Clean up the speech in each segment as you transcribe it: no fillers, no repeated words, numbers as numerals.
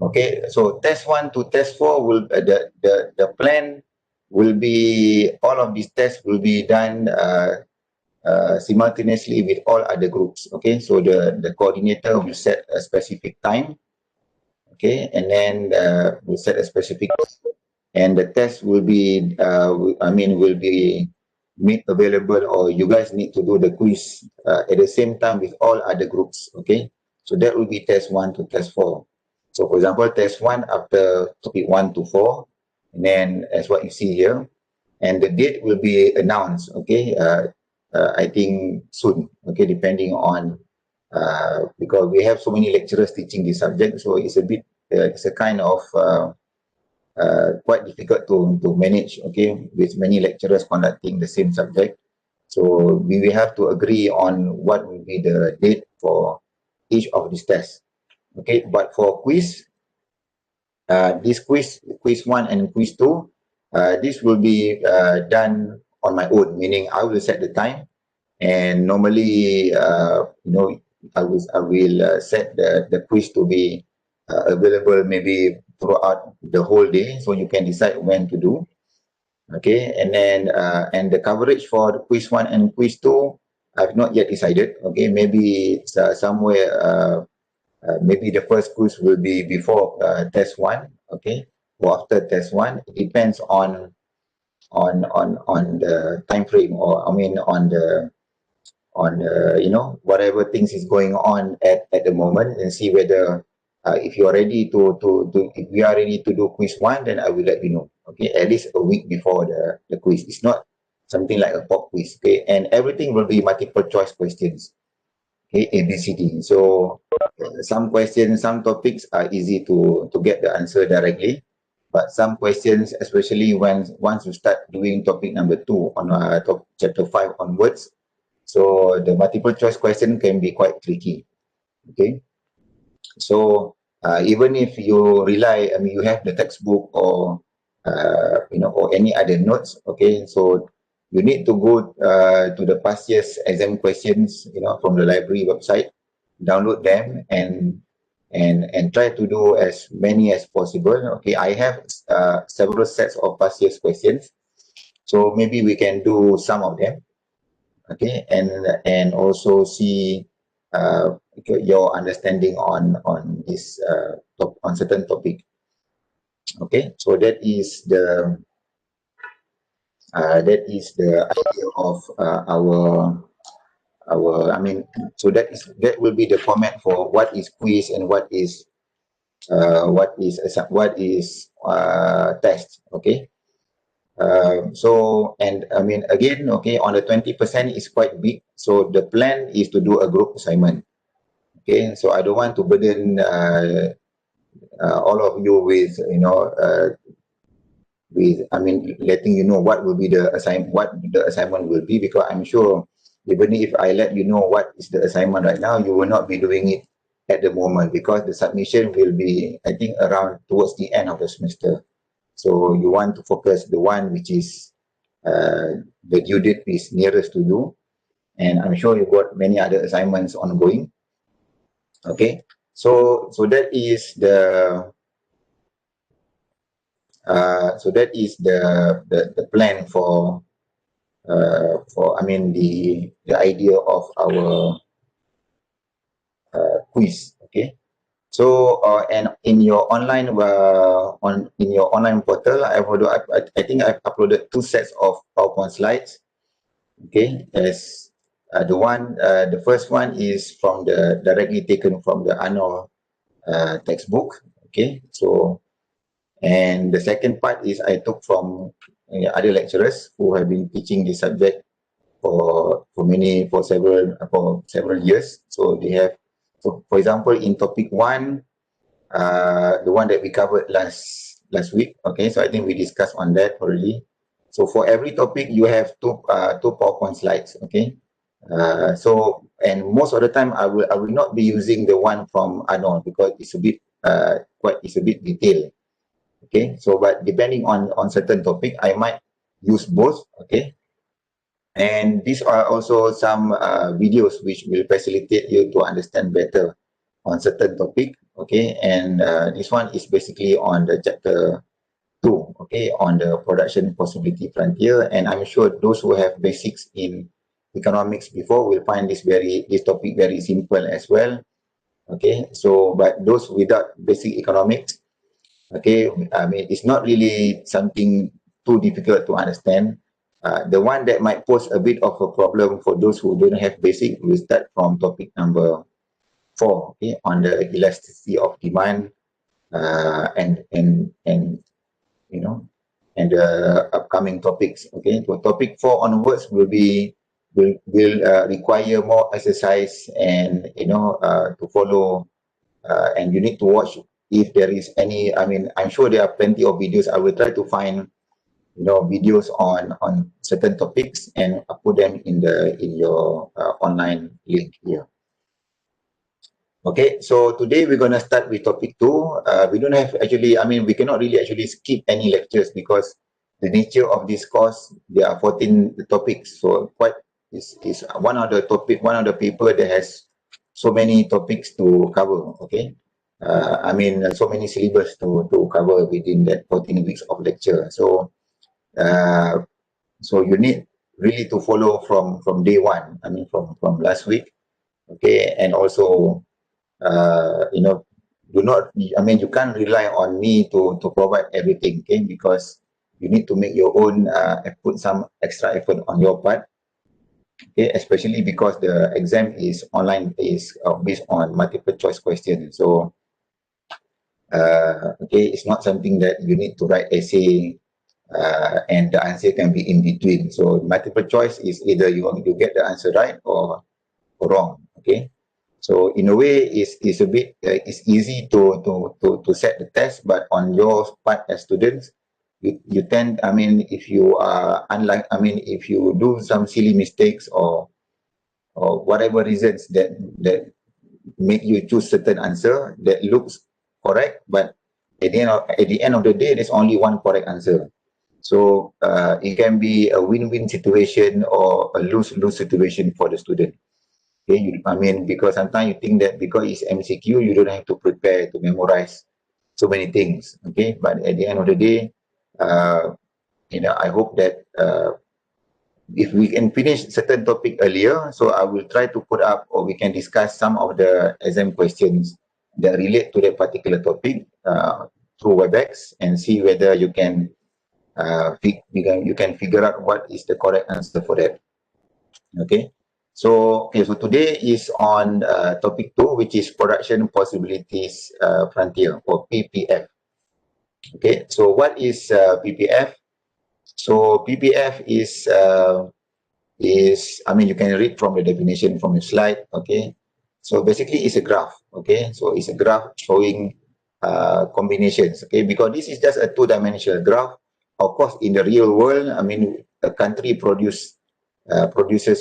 Okay, so test 1 to test 4 will the plan will be, all of these tests will be done simultaneously with all other groups. Okay, so the coordinator will set a specific time. Okay, and then we'll set a specific, and the test will be will be made available, or you guys need to do the quiz at the same time with all other groups. Okay, so that will be test 1 to test 4. So for example, test 1 after topic 1 to 4, and then as what you see here, and the date will be announced, okay, I think soon, okay, depending on because we have so many lecturers teaching this subject, so it's a bit it's a kind of quite difficult to manage, okay, with many lecturers conducting the same subject. So we will have to agree on what will be the date for each of these tests. Okay, but for quiz, this quiz 1 and quiz 2, this will be done on my own, meaning I will set the time, and normally I will set the quiz to be available maybe throughout the whole day, so you can decide when to do. Okay, and then and the coverage for the quiz 1 and quiz 2, I've not yet decided. Okay, maybe it's somewhere maybe the first quiz will be before test 1, okay, or after test 1. It depends on the time frame, or I mean on the whatever things is going on at the moment, and see whether if you are ready if we are ready to do quiz 1, then I will let you know. Okay, at least a week before the quiz. It's not something like a pop quiz. Okay, and everything will be multiple choice questions. Okay, ABCD. So some questions, some topics are easy to get the answer directly, but some questions, especially once you start doing topic number 2 on chapter 5 onwards, so the multiple choice question can be quite tricky. Okay, so even if you rely, I mean, you have the textbook or or any other notes. Okay, so you need to go to the past year's exam questions, from the library website, download them, and try to do as many as possible. Okay, I have several sets of past year's questions, so maybe we can do some of them. Okay, and also see your understanding on this on certain topic. Okay, so that is the idea of our I mean, so that will be the format for what is quiz and what is test. Okay, so, and I mean, again, okay, on the 20% is quite big, so the plan is to do a group assignment. Okay, so I don't want to burden all of you with letting you know what will be the assignment will be, because I'm sure even if I let you know what is the assignment right now, you will not be doing it at the moment, because the submission will be, I think, around towards the end of the semester. So you want to focus the one which is the due date is nearest to you, and I'm sure you've got many other assignments ongoing. Okay, so that is the plan for I mean the idea of our quiz. Okay, so and in your online in your online portal, I think I've uploaded 2 sets of PowerPoint slides. Okay, as the first one is from directly taken from the annual textbook. Okay, so, and the second part is I took from other lecturers who have been teaching this subject for several years. So they have, so for example, in topic 1, the one that we covered last week. Okay, so I think we discussed on that already. So for every topic, you have two PowerPoint slides. Okay, so, and most of the time I will not be using the one from Anon, because it's a bit detailed. Okay, so but depending on certain topic, I might use both. Okay, and these are also some videos which will facilitate you to understand better on certain topic. okay, and this one is basically on the chapter 2, okay, on the production possibility frontier. And I'm sure those who have basics in economics before will find this topic very simple as well. Okay, so but those without basic economics, okay, I mean it's not really something too difficult to understand. The one that might pose a bit of a problem for those who don't have basic will start from topic number 4, okay, on the elasticity of demand, and you know, and the upcoming topics. Okay, so topic 4 onwards will require more exercise, and to follow, and you need to watch if there is any. I mean, I'm sure there are plenty of videos. I will try to find videos on certain topics and put them in your online link here. Okay, so today we're going to start with topic 2. We don't have actually, I mean, we cannot really actually skip any lectures because the nature of this course, there are 14 topics. So quite is one of the paper that has so many topics to cover. Okay, I mean, so many syllabus to cover within that 14 weeks of lecture. So so you need really to follow from day one. I mean, from last week. Okay, and also do not, I mean, you can't rely on me to provide everything, okay, because you need to make your own, put some extra effort on your part, okay, especially because the exam is online, is based on multiple choice questions. So okay, it's not something that you need to write essay, and the answer can be in between. So multiple choice is either you get the answer right or wrong, okay. So in a way, it's a bit it's easy to set the test, but on your part as students, you tend, I mean, if you are unlike, I mean, if you do some silly mistakes or whatever reasons that make you choose certain answer that looks correct, but at the end of the day, there's only one correct answer. So it can be a win-win situation or a lose-lose situation for the student. Okay, I mean, because sometimes you think that because it's MCQ, you don't have to prepare to memorize so many things. Okay, but at the end of the day, I hope that if we can finish certain topic earlier, so I will try to put up, or we can discuss some of the exam questions that relate to that particular topic through WebEx and see whether you can figure out what is the correct answer for that. Okay. So today is on topic 2, which is production possibilities frontier, or PPF. Okay, so what is PPF? So PPF is I mean, you can read from the definition from the slide. Okay, so basically it's a graph. Okay, so it's a graph showing combinations. Okay, because this is just a two-dimensional graph. Of course, in the real world, I mean, a country produces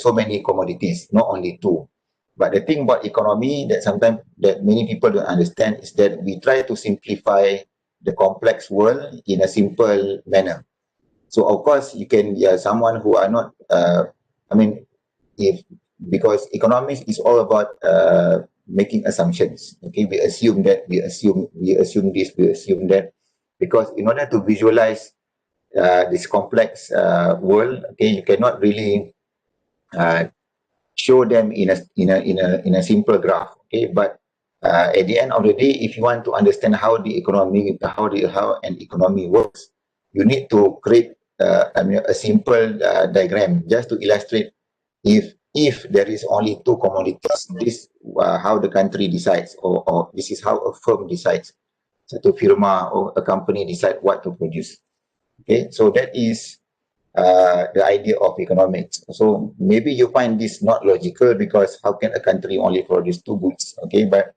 so many commodities, not only two. But the thing about economy that sometimes that many people don't understand is that we try to simplify the complex world in a simple manner. So of course you can, someone who are not, I mean, because economics is all about making assumptions. Okay, we assume that, we assume this, we assume that, because in order to visualize this complex world, okay, you cannot really show them in a simple graph. Okay, but at the end of the day, if you want to understand how an economy works, you need to create a simple diagram just to illustrate if there is only two commodities, this how the country decides, or this is how a firm decides, satu firma or a company decide what to produce. Okay, so that is the idea of economics. So maybe you find this not logical, because how can a country only produce two goods? Okay, but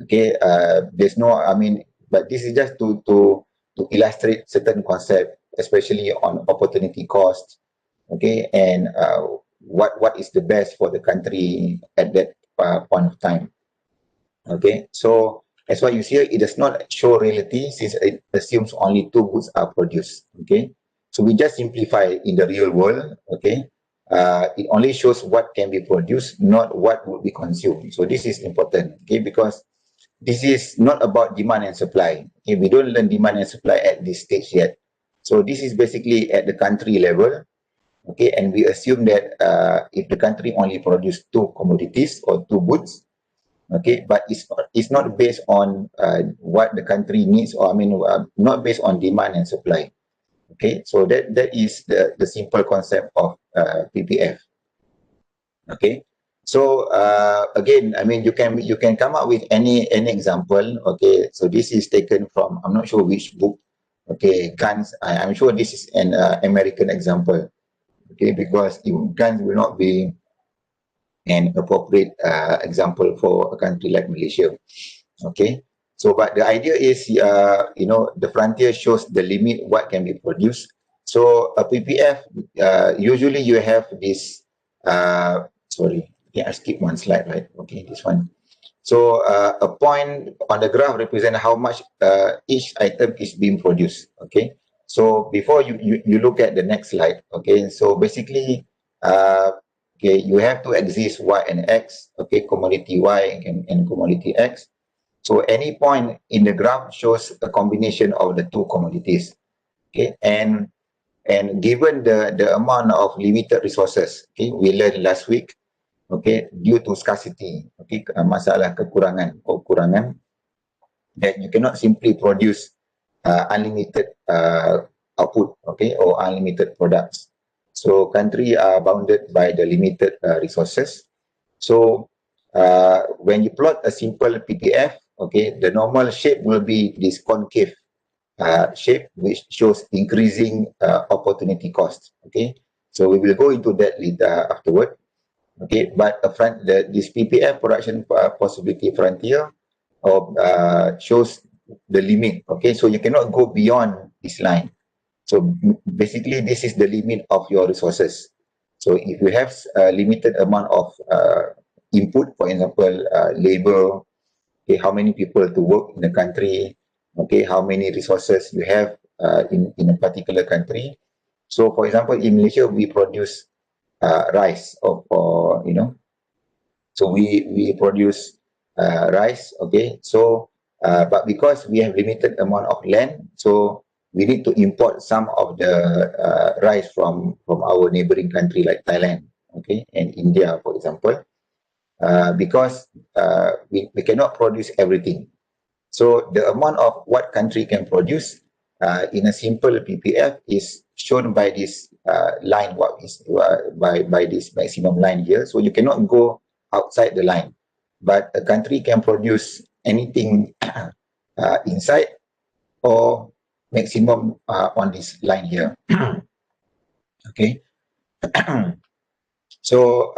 okay, there's no, I mean, but this is just to illustrate certain concept, especially on opportunity cost. Okay, and what is the best for the country at that point of time. Okay, so as what you see, it does not show reality, since it assumes only two goods are produced. Okay, so we just simplify in the real world. Okay, it only shows what can be produced, not what would be consumed. So this is important. Okay, because this is not about demand and supply. Okay, we don't learn demand and supply at this stage yet. So this is basically at the country level. Okay, and we assume that if the country only produce two commodities or two goods, okay, but it's not based on what the country needs, or I mean, not based on demand and supply. Okay, so that is the simple concept of PPF. Okay, so again, I mean, you can come up with any example. Okay, so this is taken from, I'm not sure which book. Okay, guns. I'm sure this is an American example. Okay, because guns will not be an appropriate example for a country like Malaysia. Okay, so but the idea is, you know, the frontier shows the limit what can be produced. So a PPF, usually you have this, sorry, yeah, I skip one slide, right? Okay, this one. So a point on the graph represent how much each item is being produced. Okay, so before you look at the next slide. Okay, so basically, okay, you have to exist Y and X. Okay, commodity Y and commodity X. So any point in the graph shows a combination of the two commodities. Okay, and given the amount of limited resources, okay, we learned last week, okay, due to scarcity, okay, masalah kekurangan, that you cannot simply produce unlimited output, okay, or unlimited products. So countries are bounded by the limited resources. So when you plot a simple PPF, okay, the normal shape will be this concave shape, which shows increasing opportunity cost. Okay, so we will go into that later afterward. Okay, but this PPF, production possibility frontier, shows the limit. Okay, so you cannot go beyond this line. So basically, this is the limit of your resources. So if you have a limited amount of input, for example, labor, okay, how many people to work in the country, okay, how many resources you have in a particular country. So for example, in Malaysia, we produce rice, or you know, so we produce rice. Okay, so but because we have limited amount of land, so we need to import some of the rice from our neighboring country like Thailand, okay, and India, for example, because we cannot produce everything. So the amount of what country can produce in a simple PPF is shown by this line, what is by this maximum line here. So you cannot go outside the line, but a country can produce anything inside or maximum on this line here. Okay. So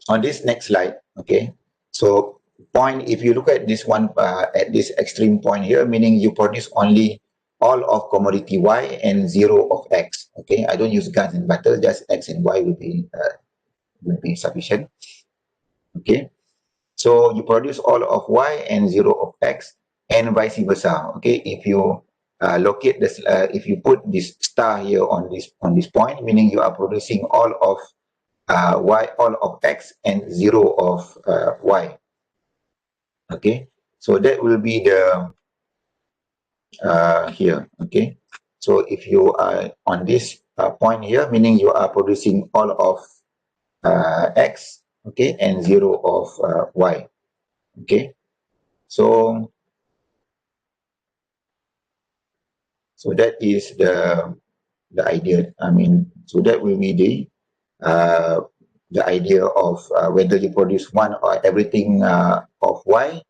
on this next slide, okay, so point, if you look at this one, at this extreme point here, meaning you produce only all of commodity Y and zero of X. Okay, I don't use guns and butter, just X and Y will be sufficient. Okay, so you produce all of Y and zero of X, and vice versa. Okay, if you locate this, if you put this star here on this point, meaning you are producing all of Y, all of X, and zero of Y. Okay, so that will be the here. Okay, so if you are on this point here, meaning you are producing all of X, okay, and zero of Y. Okay, so that is the idea. I mean, so that will be the idea of whether you produce one or everything of Y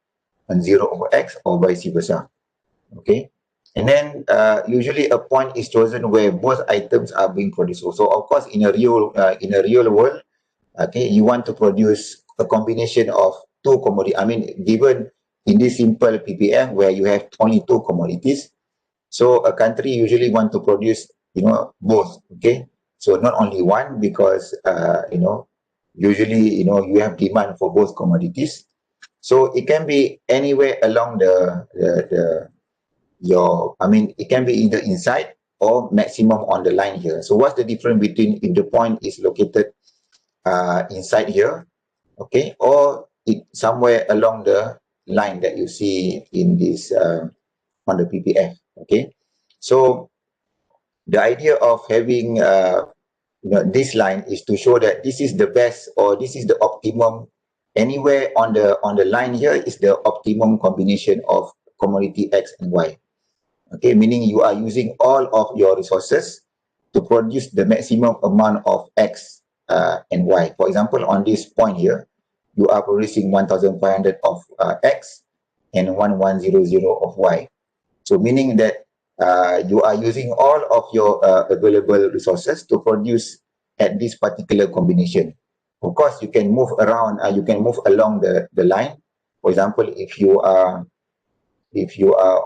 and zero of X, or vice versa. Okay, and then usually a point is chosen where both items are being produced. So of course, in a real world, okay, you want to produce a combination of two commodities. I mean, given in this simple PPF where you have only two commodities, so a country usually want to produce, you know, both. Okay, so not only one, because you know, usually, you know, you have demand for both commodities. So it can be anywhere along I mean, it can be either inside or maximum on the line here. So what's the difference between if the point is located inside here, okay, or it somewhere along the line that you see in this on the PPF. Okay, so the idea of having this line is to show that this is the best, or this is the optimum. Anywhere on the line here is the optimum combination of commodity X and Y. Okay, meaning you are using all of your resources to produce the maximum amount of X and Y. For example, on this point here, you are producing 1,500 of X and 1,100 of Y. So meaning that you are using all of your available resources to produce at this particular combination. Of course, you can move around, you can move along the line. For example, if you are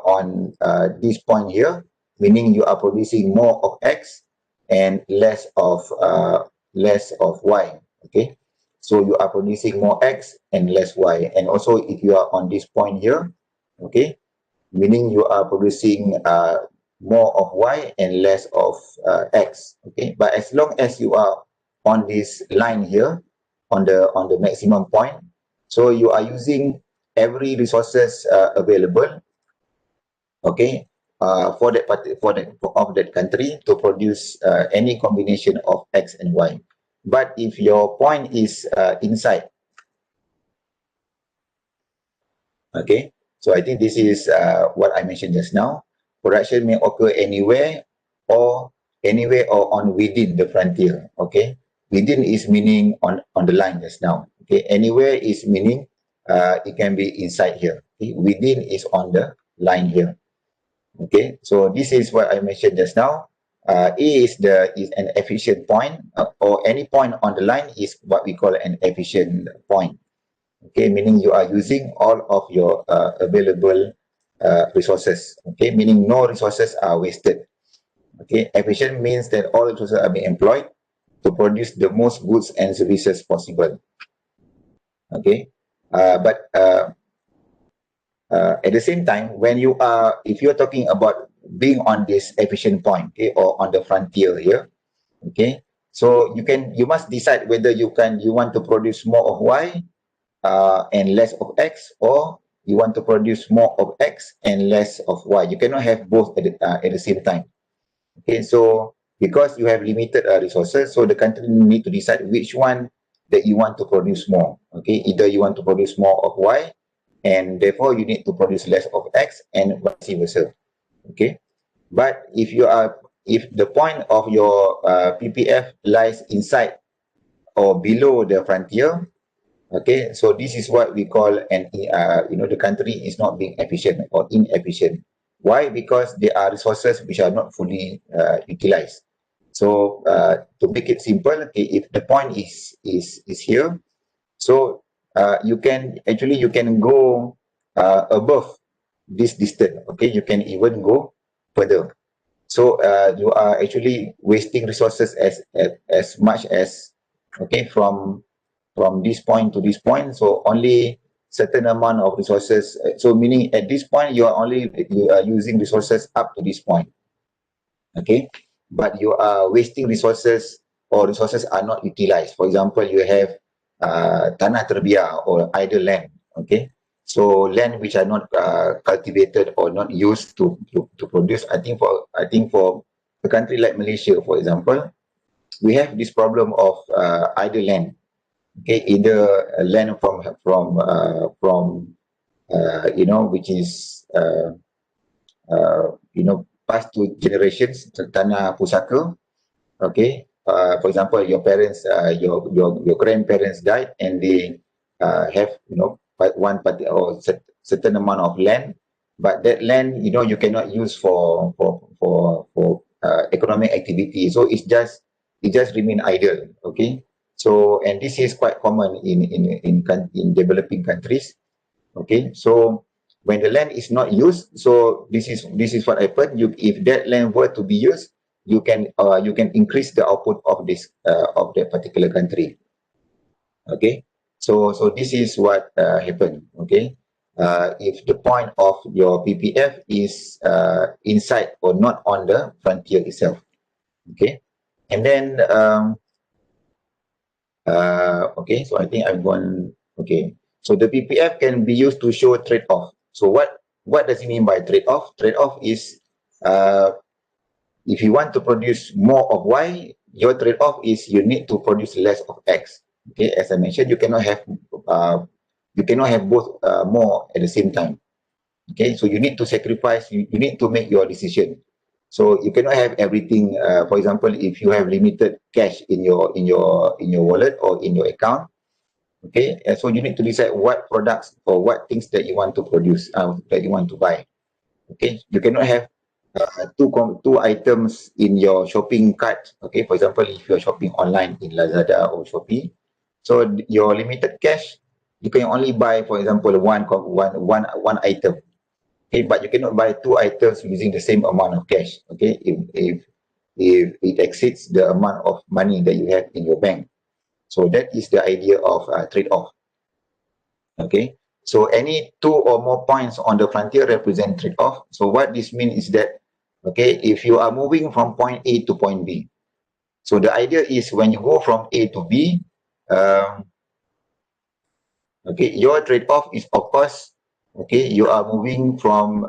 on this point here, meaning you are producing more of X and less of Y. Okay, so you are producing more X and less Y. And also, if you are on this point here, okay, meaning you are producing more of Y and less of X. Okay, but as long as you are on this line here, on the maximum point, so you are using every resources available, okay, for that country to produce any combination of X and Y. But if your point is inside, okay, so I think this is what I mentioned just now. Production may occur anywhere or on within the frontier. Okay, within is meaning on the line just now. Okay, anywhere is meaning it can be inside here. Okay? Within is on the line here. Okay, so this is what I mentioned just now. A is an efficient point, or any point on the line is what we call an efficient point. Okay, meaning you are using all of your available resources. Okay, meaning no resources are wasted. Okay, efficient means that all resources are being employed to produce the most goods and services possible. Okay, but at the same time, if you're talking about being on this efficient point, okay, or on the frontier here, okay, so you must decide whether you want to produce more of Y and less of X, or you want to produce more of X and less of Y. You cannot have both at the same time. Okay, so because you have limited resources, so the country need to decide which one that you want to produce more. Okay, either you want to produce more of Y, and therefore you need to produce less of X, and vice versa. Okay, but if the point of your PPF lies inside or below the frontier, okay, so this is what we call the country is not being efficient or inefficient. Why? Because there are resources which are not fully utilized. So to make it simple, okay, if the point is here, so you can go above this distance. Okay, you can even go further. So you are actually wasting resources as much as, okay, from this point to this point. So only certain amount of resources. So meaning at this point you are using resources up to this point. Okay, but you are wasting resources, or resources are not utilized. For example, you have tanah terbiar or idle land. Okay, so land which are not cultivated or not used to produce. I think for a country like Malaysia, for example, we have this problem of idle land. Okay, either land which is passed to generations, tanah pusaka. Okay, for example, your parents, your grandparents died, and they have or certain amount of land, but that land you cannot use for economic activity. So it just remain idle. Okay, so, and this is quite common in developing countries. Okay, so when the land is not used, so this is what happened. If that land were to be used, you can increase the output of that particular country. Okay, so this is what happened. Okay, if the point of your PPF is inside or not on the frontier itself. Okay, and then okay, so I think I've gone. Okay, So the PPF can be used to show trade-off. So what does it mean by trade-off? Trade-off is if you want to produce more of Y, your trade-off is you need to produce less of X. Okay, as I mentioned, you cannot have both more at the same time. Okay, so you need to sacrifice. You need to make your decision. So you cannot have everything. For example, if you have limited cash in your wallet or in your account, okay, and so you need to decide what products or what things that you want to produce, that you want to buy. Okay, you cannot have two items in your shopping cart. Okay, for example, if you're shopping online in Lazada or Shopee, so your limited cash, you can only buy, for example, one item. Okay, but you cannot buy two items using the same amount of cash. Okay, if it exceeds the amount of money that you have in your bank. So that is the idea of trade-off. Okay, so any two or more points on the frontier represent trade-off. So what this means is that, okay, if you are moving from point A to point B, so the idea is when you go from A to B, okay, your trade-off is, of course, okay, you are moving from,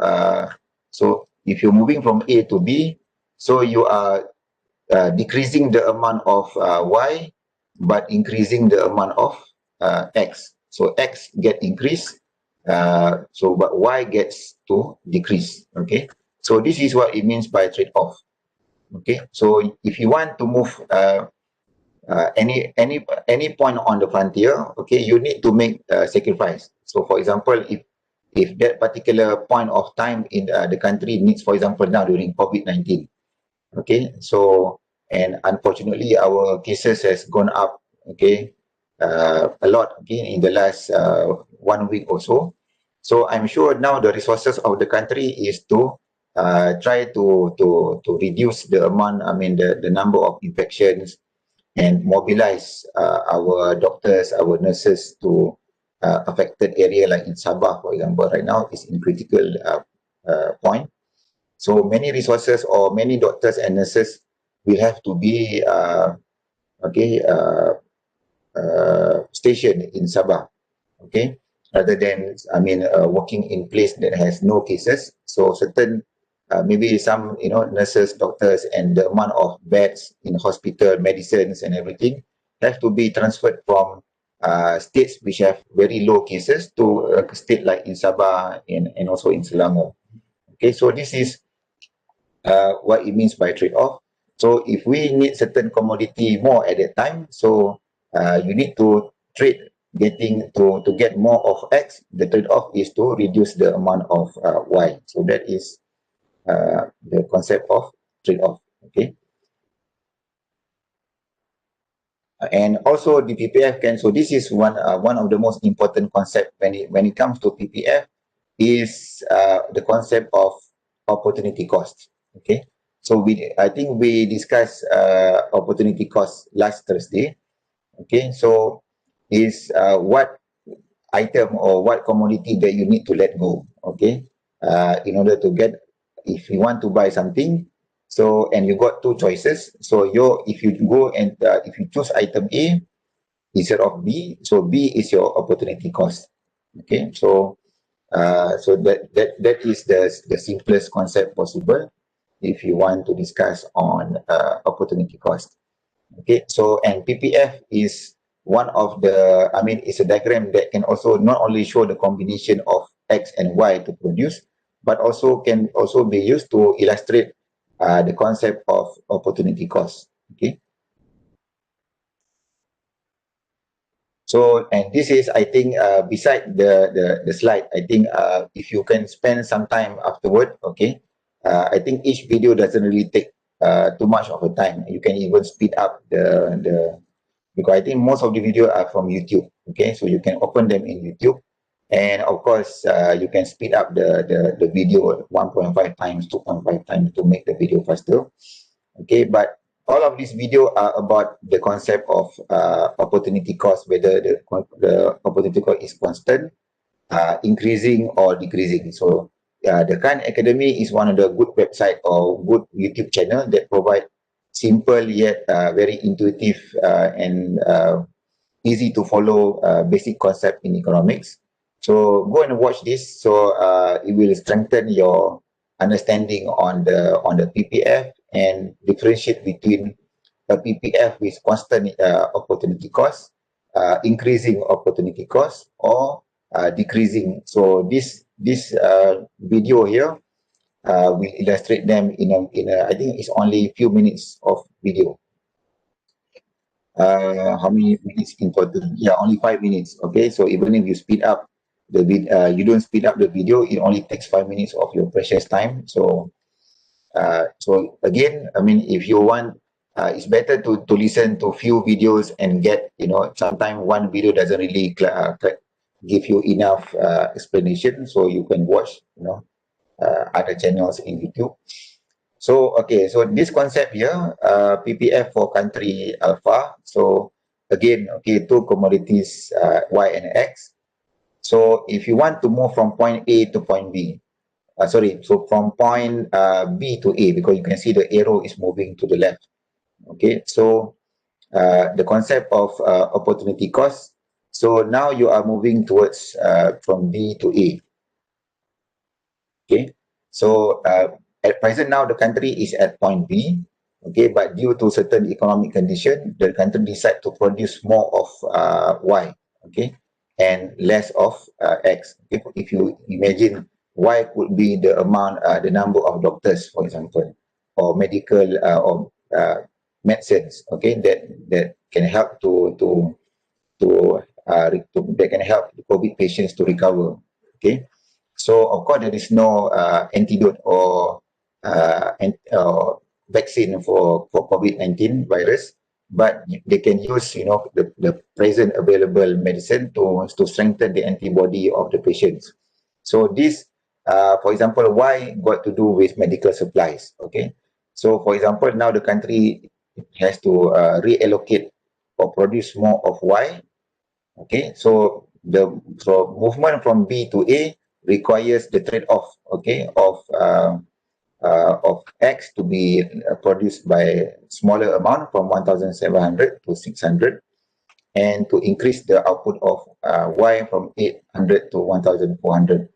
so if you're moving from A to B, so you are decreasing the amount of Y, but increasing the amount of X. So X get increased, so but Y gets to decrease. Okay, so this is what it means by trade-off. Okay, so if you want to move any point on the frontier, okay, you need to make a sacrifice. So for example, if that particular point of time in the country needs, for example, now during COVID-19, okay, so and unfortunately our cases has gone up, okay, a lot, okay, in the last 1 week or so. So I'm sure now the resources of the country is to try to reduce the amount, I mean the number of infections, and mobilize our doctors, our nurses to affected area like in Sabah, for example, right now is in critical point. So many resources or many doctors and nurses will have to be stationed in Sabah, okay, rather than working in place that has no cases. So certain maybe some nurses, doctors, and the amount of beds in hospital, medicines, and everything have to be transferred from states which have very low cases to a state like in Sabah and also in Selangor. Okay, so this is what it means by trade-off. So if we need certain commodity more at that time, so you need to trade to get more of X. The trade-off is to reduce the amount of Y. So that is the concept of trade-off. Okay. And also the PPF can. So this is one of the most important concept when it comes to PPF is the concept of opportunity cost. Okay. So I think we discussed opportunity cost last Thursday. Okay. So is what item or what commodity that you need to let go. Okay. In order to get, if you want to buy something, so and you got two choices. So if you go and if you choose item A instead of B, so B is your opportunity cost. Okay. So so that is the simplest concept possible if you want to discuss on opportunity cost. Okay, so and PPF is one of the, I mean, it's a diagram that can also not only show the combination of X and Y to produce, but also can also be used to illustrate the concept of opportunity cost. Okay. So, and this is, I think, beside the slide, I think if you can spend some time afterward, okay, I think each video doesn't really take too much of a time. You can even speed up because I think most of the video are from YouTube, okay, so you can open them in YouTube, and of course, you can speed up the video 1.5 times, 2.5 times to make the video faster, okay, but all of these videos are about the concept of opportunity cost, whether the opportunity cost is constant, increasing or decreasing. So the Khan Academy is one of the good website or good YouTube channel that provide simple yet very intuitive and easy to follow basic concept in economics. So go and watch this. So it will strengthen your understanding on the PPF and differentiate between a PPF with constant opportunity cost, increasing opportunity cost, or decreasing. So this video here will illustrate them in a I think it's only few minutes of video. How many minutes in total? Yeah, only 5 minutes. Okay, so even if you speed up you don't speed up the video, it only takes 5 minutes of your precious time. So again, I mean, if you want, it's better to listen to few videos and get, sometimes one video doesn't really give you enough explanation, so you can watch, other channels in YouTube. So, okay, so this concept here, PPF for country alpha. So, again, okay, two commodities, Y and X. So, if you want to move from point A to point B, so from point B to A, because you can see the arrow is moving to the left. Okay, so the concept of opportunity cost. So, now you are moving towards from B to A. Okay, so at present now the country is at point B. Okay, but due to certain economic condition, the country decide to produce more of Y. Okay, and less of X. If you imagine, Y could be the amount, the number of doctors, for example, or medical or medicines. Okay, that can help that can help the COVID patients to recover. Okay, so of course there is no antidote or vaccine for COVID-19 virus, but they can use, the present available medicine to strengthen the antibody of the patients. So this, for example, why got to do with medical supplies? Okay, so for example, now the country has to reallocate or produce more of Y. Okay, so so movement from B to A requires the trade-off, okay, of X to be produced by smaller amount from 1,700 to 600, and to increase the output of Y from 800 to 1,400.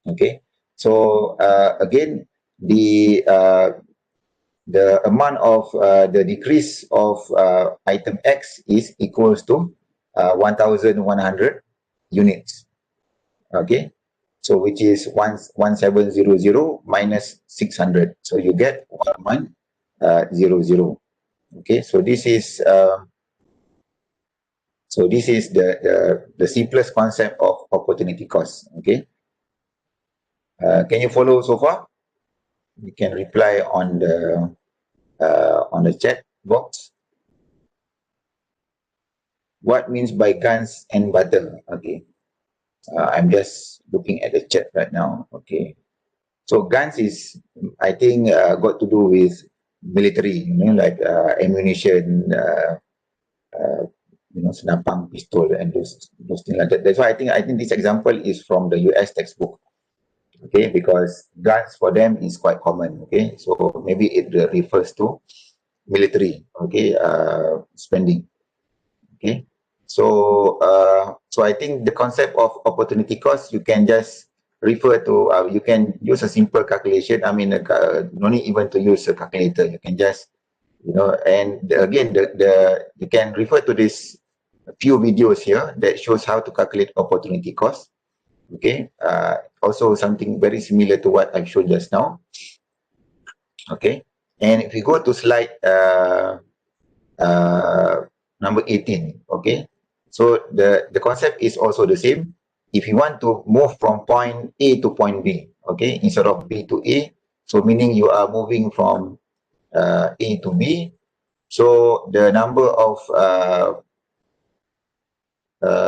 Okay, so again, the amount of the decrease of item X is equals to 1,100 units. Okay, so which is 1700 minus 600. So you get 1100. Okay, so this is the simplest concept of opportunity cost. Okay, can you follow so far? You can reply on the chat box. What means by guns and butter? Okay, I'm just looking at the chat right now. Okay, so guns is, I think, got to do with military, like ammunition, senapang, pistol, and those things like that. That's why I think this example is from the US textbook. Okay, because guns for them is quite common. Okay, so maybe it refers to military. Okay, spending. Okay, so I think the concept of opportunity cost, you can just refer to, you can use a simple calculation. I mean, no need even to use a calculator. You can just, and again, you can refer to this few videos here that shows how to calculate opportunity cost. Okay, also something very similar to what I've shown just now. Okay, and if you go to slide number 18, okay, so the concept is also the same. If you want to move from point A to point B, okay, instead of B to A, so meaning you are moving from A to B, so the number of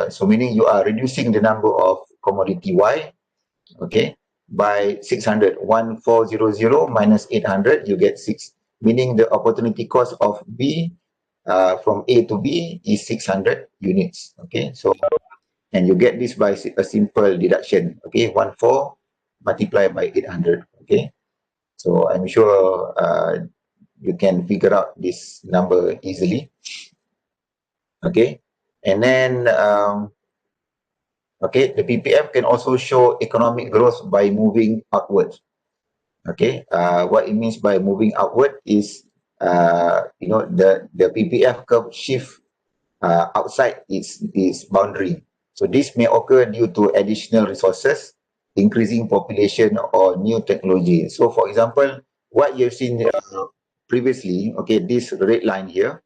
so meaning you are reducing the number of commodity Y, okay, by 600. 1400 minus 800, you get 6, meaning the opportunity cost of B from A to B is 600 units. Okay, so, and you get this by a simple deduction. Okay, 14 multiplied by 800. Okay, so I'm sure you can figure out this number easily. Okay, And then, okay, the PPF can also show economic growth by moving outwards. Okay, what it means by moving outward is, the PPF curve shift outside its boundary. So this may occur due to additional resources, increasing population, or new technology. So for example, what you've seen previously, okay, this red line here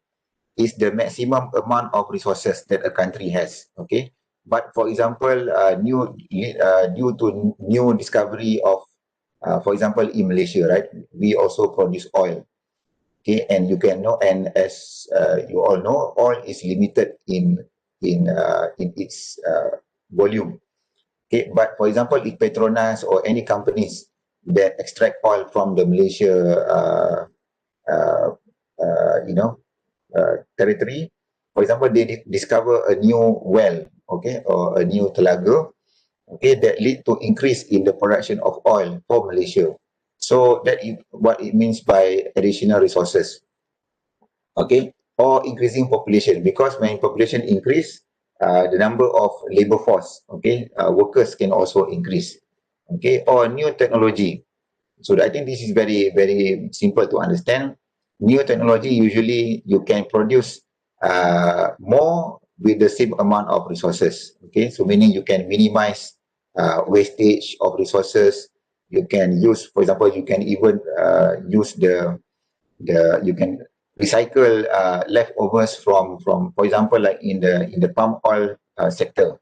is the maximum amount of resources that a country has. Okay, but for example, due to new discovery of, for example, in Malaysia, right, we also produce oil. Okay, and you can know, and as you all know, oil is limited in its volume. Okay, but for example, if Petronas or any companies that extract oil from the Malaysia, uh, territory, for example, they discover a new well, okay, or a new telaga, okay, that lead to increase in the production of oil for Malaysia. So that is what it means by additional resources. Okay, or increasing population, because when population increase, the number of labor force, okay, workers can also increase. Okay, or new technology. So I think this is very, very simple to understand. New technology, usually you can produce more with the same amount of resources. Okay, so meaning you can minimize wastage of resources. You can use, for example, you can even use you can recycle leftovers from, for example, like in the palm oil sector.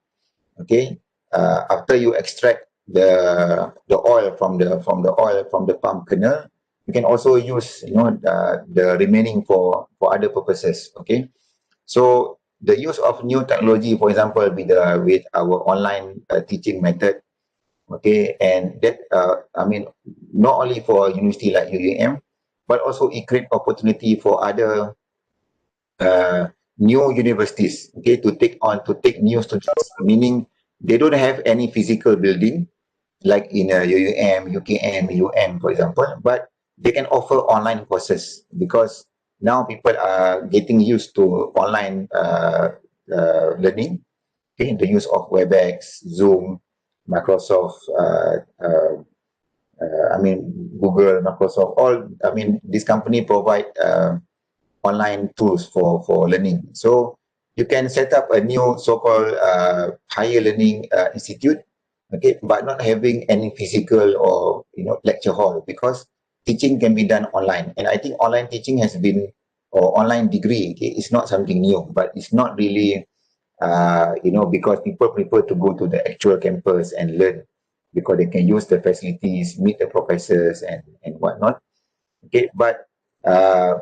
Okay, after you extract the oil from the palm kernel, you can also use, the remaining for other purposes. Okay, so the use of new technology, for example, with our online teaching method. Okay, and that, I mean, not only for university like UAM, but also it create opportunity for other new universities, okay, to take new students, meaning they don't have any physical building like in UUM, UKM, UM, for example, but they can offer online courses, because now people are getting used to online learning. Okay, the use of WebEx, Zoom, Microsoft, I mean, Google, Microsoft, all, I mean, this company provide online tools for learning. So you can set up a new so-called higher learning institute, okay, but not having any physical or, lecture hall, because teaching can be done online. And I think online teaching has been, or online degree, okay, it's not something new, but it's not really, because people prefer to go to the actual campus and learn, because they can use the facilities, meet the professors and whatnot. Okay, but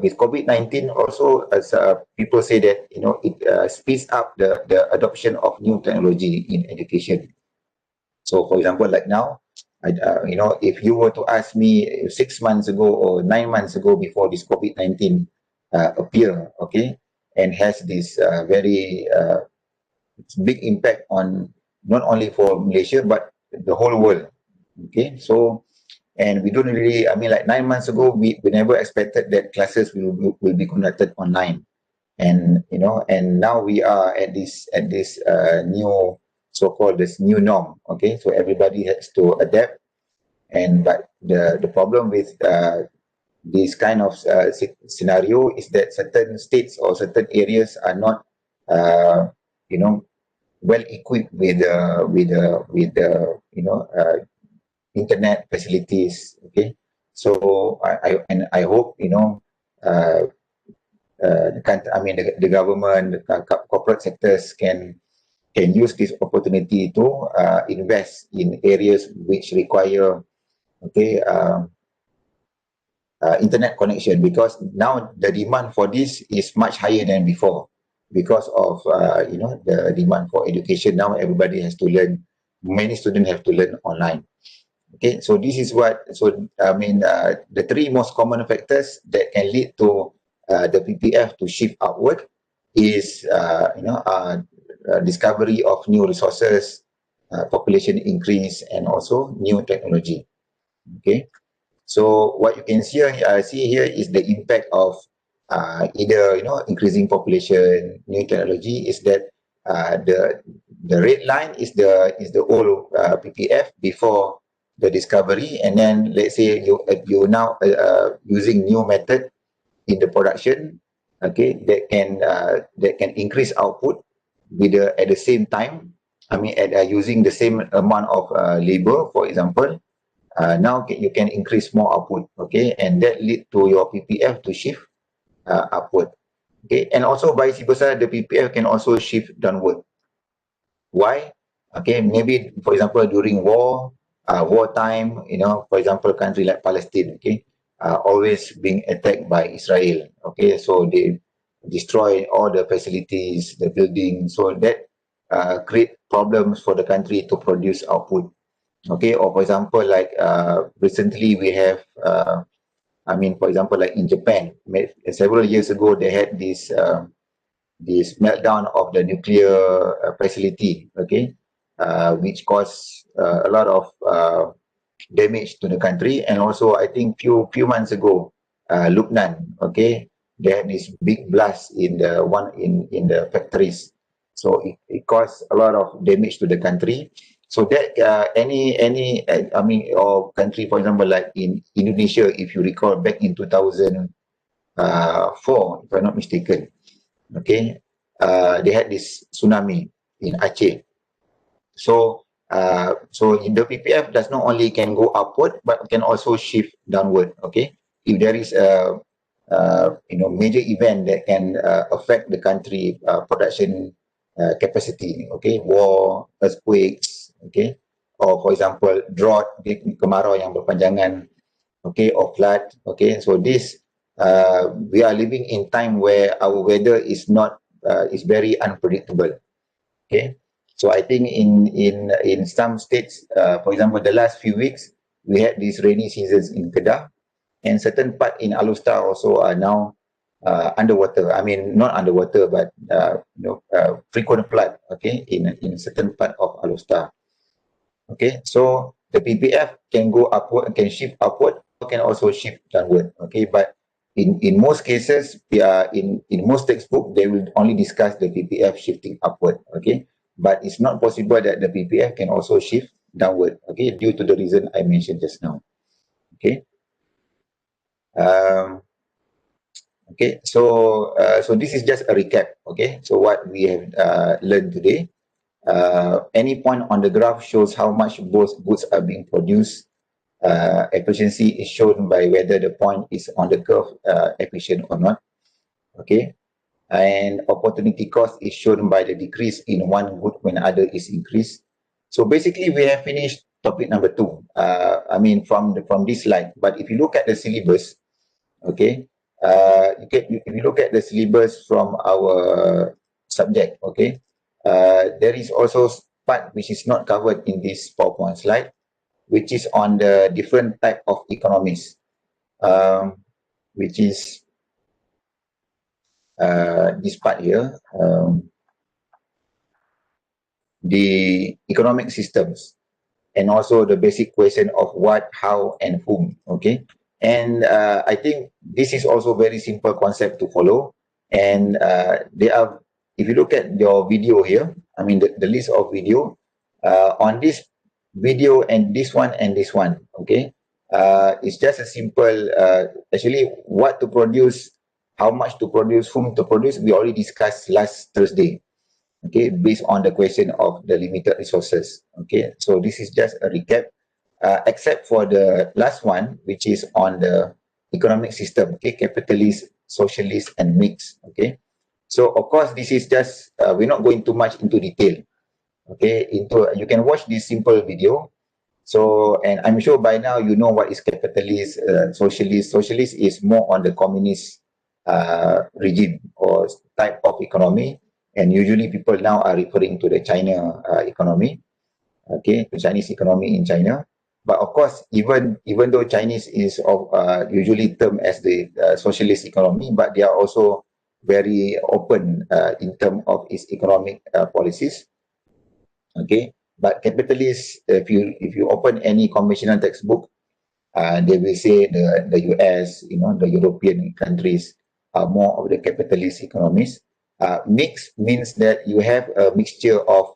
with COVID-19 also, as people say that, it speeds up the adoption of new technology in education. So for example, like now, if you were to ask me 6 months ago or 9 months ago, before this COVID-19 appear, okay, and has this very big impact on, not only for Malaysia but the whole world. Okay, so, and we don't really, I mean, like 9 months ago, we never expected that classes will be conducted online. And, and now we are at this new, so-called this new norm. Okay, so everybody has to adapt. And but the problem with this kind of scenario is that certain states or certain areas are not, uh, you know, well equipped with internet facilities. Okay, so I hope, uh, I mean, the government, the corporate sectors can use this opportunity to invest in areas which require, okay, internet connection, because now the demand for this is much higher than before, because of the demand for education. Now everybody has to learn, many students have to learn online. Okay, so this is I mean, the three most common factors that can lead to the PPF to shift outward is, discovery of new resources, population increase, and also new technology. Okay, so what you can see here is the impact of either, increasing population, new technology, is that the red line is the old PPF before the discovery, and then let's say you now using new method in the production, okay, that can increase output with at the same time. I mean, using the same amount of labor, for example, now you can increase more output, okay, and that lead to your PPF to shift upward, okay, and also vice versa, the PPF can also shift downward. Why? Okay, maybe for example during wartime, for example, country like Palestine, okay, always being attacked by Israel, okay, so they destroy all the facilities, the buildings, so that create problems for the country to produce output, okay, or for example, like recently we have, I mean, for example, like in Japan, several years ago, they had this meltdown of the nuclear facility, okay, which caused a lot of damage to the country. And also, I think few months ago, Lebanon, okay, they had this big blast in the factories, so it caused a lot of damage to the country. So that any I mean, or country, for example, like in Indonesia, if you recall back in 2004, if I'm not mistaken, okay, they had this tsunami in Aceh. So so the PPF does not only can go upward but can also shift downward, okay, if there is a major event that can affect the country production capacity, okay, war, earthquakes, okay, or for example drought, okay, kemarau yang berpanjangan, okay, or flood, okay, so this we are living in time where our weather is not is very unpredictable, okay. So I think in some states, for example, the last few weeks we had these rainy seasons in Kedah, and certain part in Alustar also are now underwater. I mean, not underwater, but frequent flood, okay, in certain part of Alustar. Okay, so the PPF can go upward, can shift upward, can also shift downward. Okay, but in most cases, in most textbook, they will only discuss the PPF shifting upward. Okay, but it's not possible that the PPF can also shift downward. Okay, due to the reason I mentioned just now. Okay. Okay, so this is just a recap. Okay, so what we have learned today. Any point on the graph shows how much both goods are being produced. Efficiency is shown by whether the point is on the curve efficient or not. Okay, and opportunity cost is shown by the decrease in one good when other is increased. So basically, we have finished topic number 2. I mean, from this slide. But if you look at the syllabus, okay, if you look at the syllabus from our subject, okay, there is also part which is not covered in this PowerPoint slide, which is on the different type of economies, which is this part here, the economic systems, and also the basic question of what, how, and whom. Okay, and I think this is also very simple concept to follow, and they are, if you look at your video here, I mean the list of video on this video and this one, okay, it's just a simple actually what to produce, how much to produce, whom to produce, we already discussed last Thursday, okay, based on the question of the limited resources. Okay, so this is just a recap, except for the last one, which is on the economic system, okay, capitalist, socialist, and mixed. Okay, so of course this is just we're not going too much into detail, okay, into you can watch this simple video. So, and I'm sure by now you know what is capitalist, socialist. Socialist is more on the communist regime or type of economy, and usually people now are referring to the China economy, okay, the Chinese economy in China. But of course, even though Chinese is of usually termed as the socialist economy, but they are also very open in terms of its economic policies. Okay, but capitalist, if you open any conventional textbook, they will say the US, the European countries are more of the capitalist economies. Mix means that you have a mixture of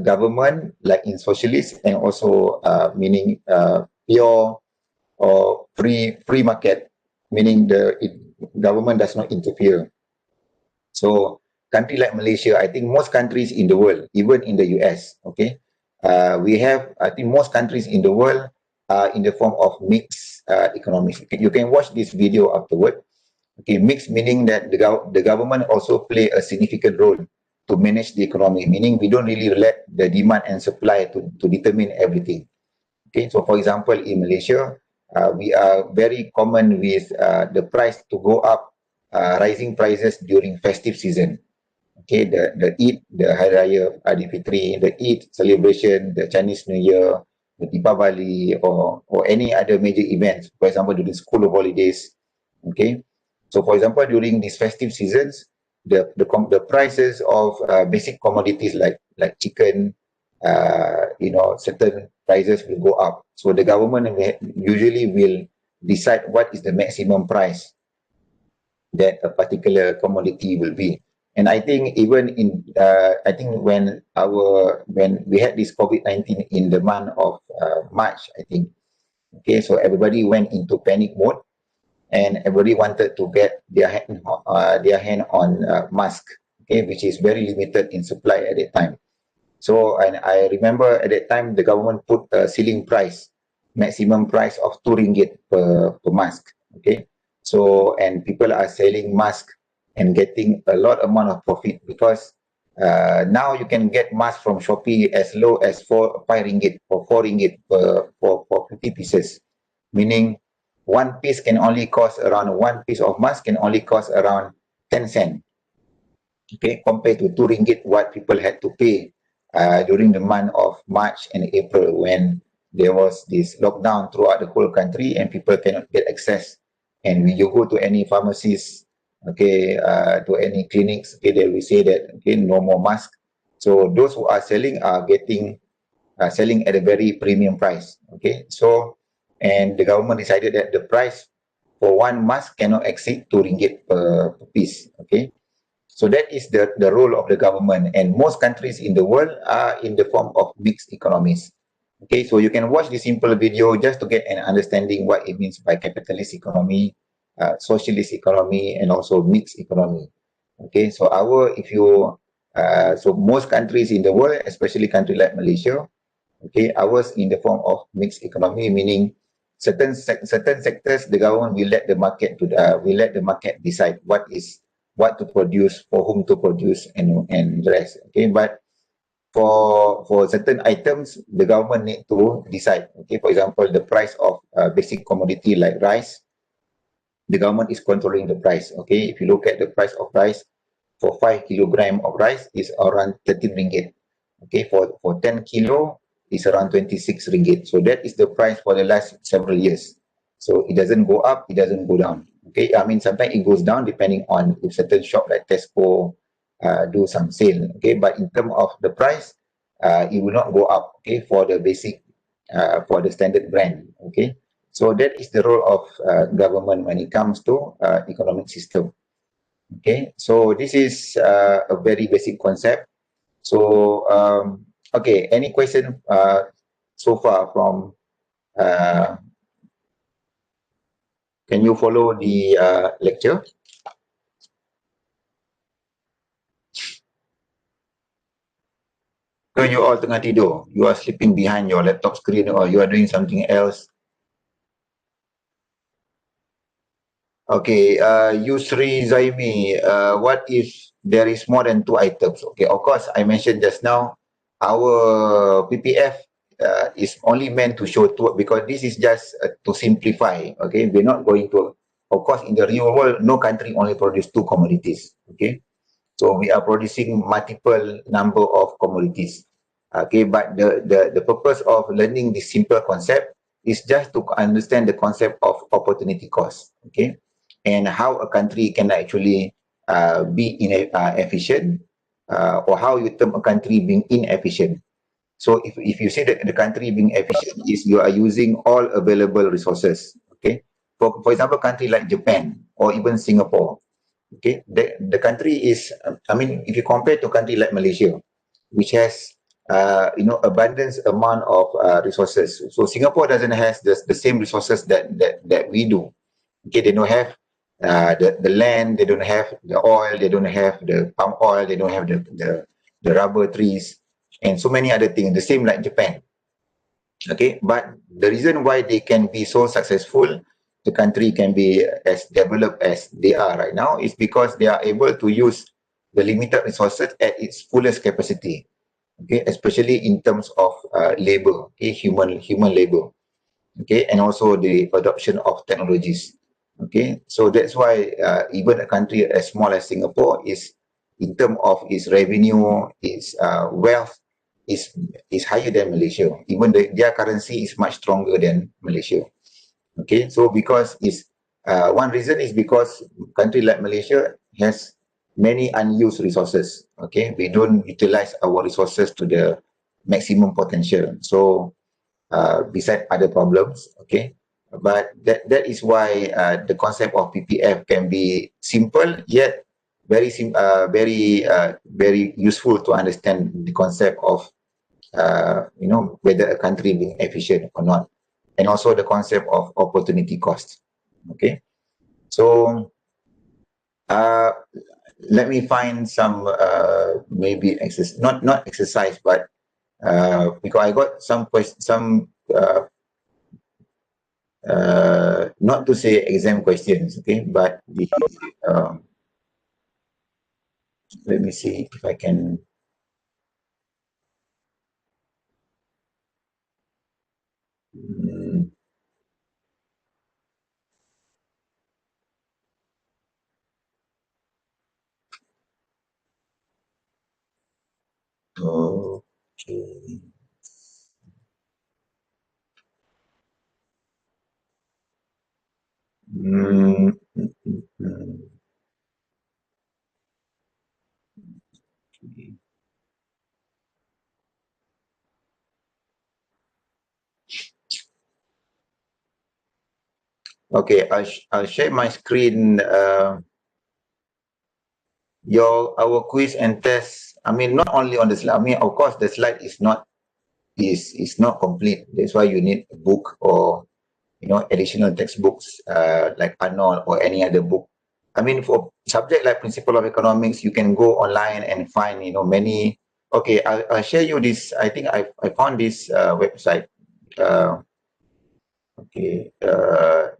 government, like in socialist, and also meaning pure or free market, meaning government does not interfere. So country like Malaysia, I think most countries in the world, even in the US, okay, we have, I think most countries in the world are in the form of mixed economies. You can watch this video afterward. Okay, mixed meaning that the government also play a significant role to manage the economy, meaning we don't really let the demand and supply to determine everything. Okay, so for example, in Malaysia, we are very common with the price to go up, rising prices during festive season. Okay, the Eid, the Hari Raya, Aidilfitri, the Eid celebration, the Chinese New Year, the Deepavali, or any other major events. For example, during school holidays. Okay, so for example, during these festive seasons, the prices of basic commodities like chicken, certain prices will go up. So the government usually will decide what is the maximum price that a particular commodity will be. And I think even I think when we had this COVID-19 in the month of March, I think, okay, so everybody went into panic mode, and everybody wanted to get their hand on mask, okay, which is very limited in supply at that time. So, and I remember at that time the government put a ceiling price, maximum price of 2 ringgit per mask. Okay. So, and people are selling mask and getting a lot amount of profit, because now you can get mask from Shopee as low as 5 ringgit or 4 ringgit for 50 pieces, meaning one piece can only cost around, one piece of mask can only cost around 10 cents. Okay, compared to 2 ringgit what people had to pay during the month of March and April, when there was this lockdown throughout the whole country and people cannot get access. And when you go to any pharmacies, okay, to any clinics, okay, they will say that, okay, no more mask. So those who are selling are getting selling at a very premium price. Okay, so, and the government decided that the price for one mask cannot exceed 2 ringgit per piece. Okay, so that is the role of the government, and most countries in the world are in the form of mixed economies. Okay, so you can watch this simple video just to get an understanding what it means by capitalist economy, socialist economy, and also mixed economy. Okay, so so most countries in the world, especially country like Malaysia, okay, ours in the form of mixed economy, meaning certain sectors the government will let the market decide what to produce, for whom to produce, and the rest. Okay, but for certain items the government need to decide. Okay, for example, the price of basic commodity like rice, the government is controlling the price. Okay, if you look at the price of rice, for 5 kilogram of rice is around 13 ringgit. Okay, for 10 kilo is around 26 ringgit. So that is the price for the last several years. So it doesn't go up, it doesn't go down. Okay, I mean, sometimes it goes down depending on if certain shop like Tesco do some sale. Okay, but in terms of the price, it will not go up. Okay, for the basic, for the standard brand. Okay, so that is the role of government when it comes to economic system. Okay, so this is a very basic concept. So, okay, any question so far from, can you follow the lecture? So you all tengah tidur, you are sleeping behind your laptop screen, or you are doing something else. Okay, Yusri Zaimi, what if there is more than 2 items? Okay, of course, I mentioned just now, our PPF is only meant to show two, because this is just to simplify. Okay, we're not going to, of course, in the real world, no country only produce 2 commodities. Okay, so we are producing multiple number of commodities. Okay, but the purpose of learning this simple concept is just to understand the concept of opportunity cost. Okay, and how a country can actually be efficient, or how you term a country being inefficient. So if you say that the country being efficient is you are using all available resources. Okay, for example, country like Japan or even Singapore, Okay, the country is, I mean, if you compare to a country like Malaysia, which has abundance amount of resources. So Singapore doesn't have the same resources that we do. Okay, they don't have the land, they don't have the oil, they don't have the palm oil, they don't have the rubber trees, and so many other things. The same like Japan. Okay, but the reason why they can be so successful, the country can be as developed as they are right now, is because they are able to use the limited resources at its fullest capacity. Okay, especially in terms of labor, okay, human labor, okay, and also the adoption of technologies. Okay, so that's why even a country as small as Singapore is, in terms of its revenue, its wealth, is is higher than Malaysia. Even their currency is much stronger than Malaysia. Okay, so because is one reason is because country like Malaysia has many unused resources. Okay, we don't utilize our resources to the maximum potential. So beside other problems, okay, but that is why the concept of PPF can be simple yet very useful to understand the concept of whether a country being efficient or not, and also the concept of opportunity cost. Okay, so uh, let me find some maybe not exercise, but because I got some some not to say exam questions, okay, but um, let me see if I can. mm, okay. Mm, mm, mm, mm. Okay, I'll share my screen. Our quiz and test. I mean, not only on the slide. I mean, of course, the slide is not complete. That's why you need a book or additional textbooks like Arnold or any other book. I mean, for subject like Principle of Economics, you can go online and find many. Okay, I'll share you this. I think I found this website. Uh, okay,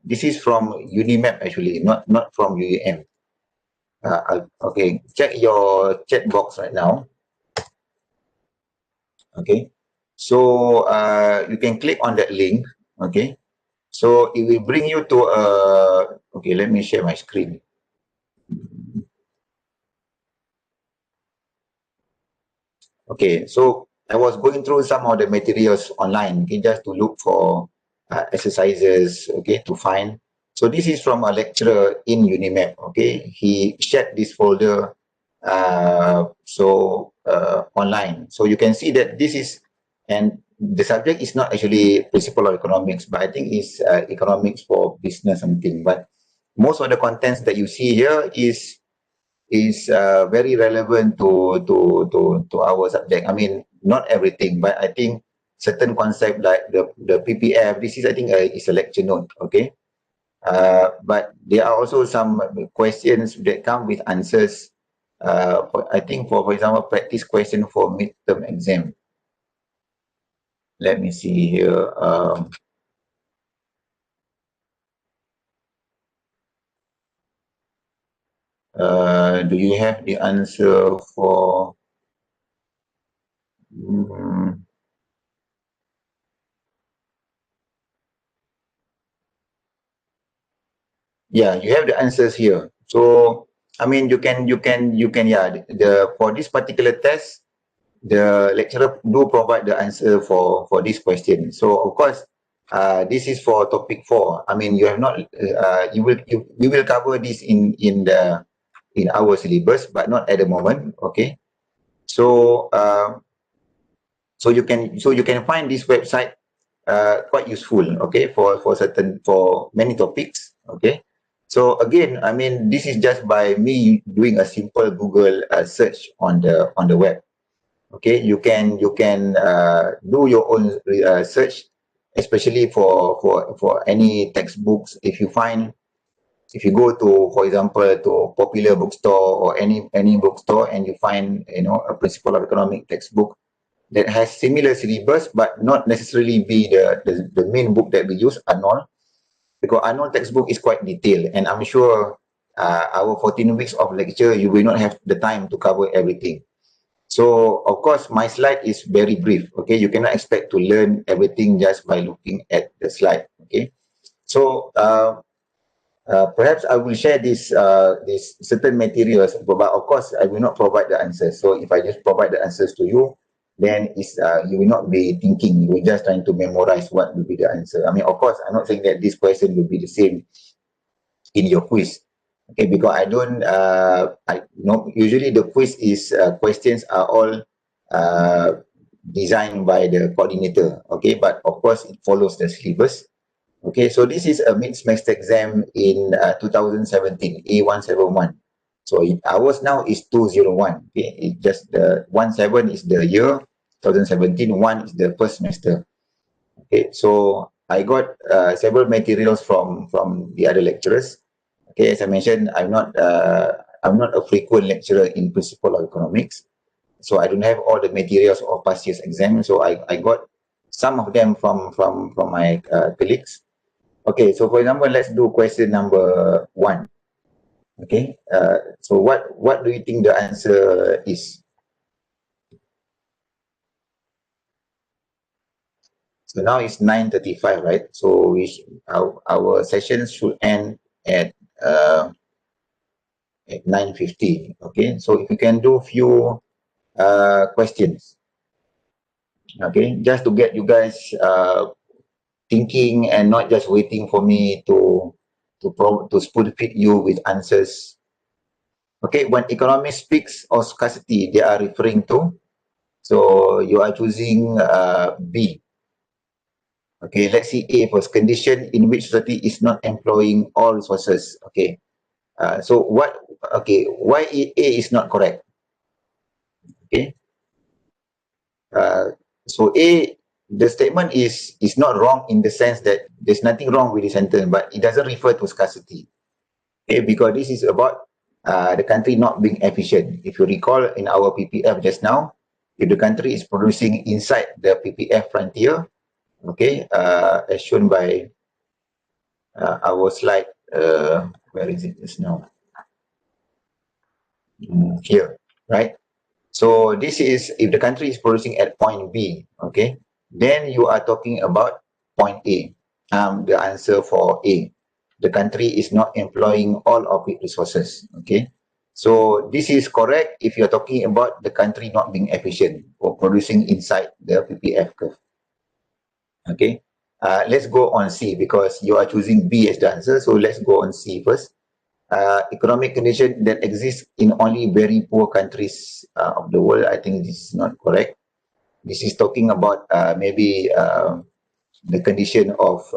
this is from Unimap actually, not from UUM. Okay, check your chat box right now. Okay, so you can click on that link. Okay, so it will bring you to a. Okay, let me share my screen. Okay, so I was going through some of the materials online, okay, just to look for exercises, okay, to find. So this is from a lecturer in Unimap, okay. He shared this folder online. So you can see that this is, and the subject is not actually principle of economics, but I think it's economics for business something. But most of the contents that you see here is very relevant to our subject. I mean, not everything, but I think certain concept like the PPF. This is, I think, is a lecture note. Okay, but there are also some questions that come with answers. I think for example, practice question for midterm exam. Let me see here. Do you have the answer for? mm, Yeah, you have the answers here. So I mean, you can yeah. The for this particular test, the lecturer do provide the answer for this question. So of course, this is for topic 4. I mean, you have not you will cover this in our syllabus, but not at the moment. Okay, so so you can find this website quite useful. Okay, for many topics. Okay, So again, I mean, this is just by me doing a simple Google search on the web. Okay, you can do your own search, especially for any textbooks. If you go to, for example, to Popular Bookstore or any bookstore, and you find, you know, a Principle of Economic textbook that has similar syllabus but not necessarily be the main book that we use, Arnold, because Arnold textbook is quite detailed, and I'm sure our 14 weeks of lecture, you will not have the time to cover everything. So of course, my slide is very brief. Okay, you cannot expect to learn everything just by looking at the slide. Okay, so perhaps I will share this certain materials, but of course I will not provide the answers. So if I just provide the answers to you, then you will not be thinking. You will just trying to memorize what will be the answer. I mean, of course, I'm not saying that this question will be the same in your quiz. Okay, because I don't. I know usually the quiz is questions are all uh, designed by the coordinator. Okay, but of course it follows the syllabus. Okay, so this is a mid-semester exam in 2017, A171. So ours now is 201. Okay, it just the 17 is the year, 2017, one is the first semester. Okay, so I got several materials from the other lecturers. Okay, as I mentioned, I'm not a frequent lecturer in Principle of Economics, so I don't have all the materials of past year's exam. So I got some of them from my colleagues. Okay, so for example, let's do question number one. Okay, so what do you think the answer is? So now it's 9:35, right? So our session should end at uh, at 9:50. Okay, so if you can do few questions, okay, just to get you guys thinking and not just waiting for me to spoon feed you with answers. Okay, when economists speaks of scarcity, they are referring to. So you are choosing B. Okay, let's see A first. Condition in which society is not employing all resources. Okay. So what? Okay, why A is not correct? Okay. Uh, so A, the statement is not wrong in the sense that there's nothing wrong with the sentence, but it doesn't refer to scarcity. Okay, because this is about the country not being efficient. If you recall in our PPF just now, if the country is producing inside the PPF frontier, okay, as shown by our slide, where is it just now? Here, right? So this is if the country is producing at point B, okay, then you are talking about point A. The answer for A, the country is not employing all of its resources. Okay, so this is correct if you're talking about the country not being efficient or producing inside the PPF curve. Okay, let's go on C because you are choosing B as the answer. So let's go on C first. Economic condition that exists in only very poor countries of the world. I think this is not correct. This is talking about maybe the condition of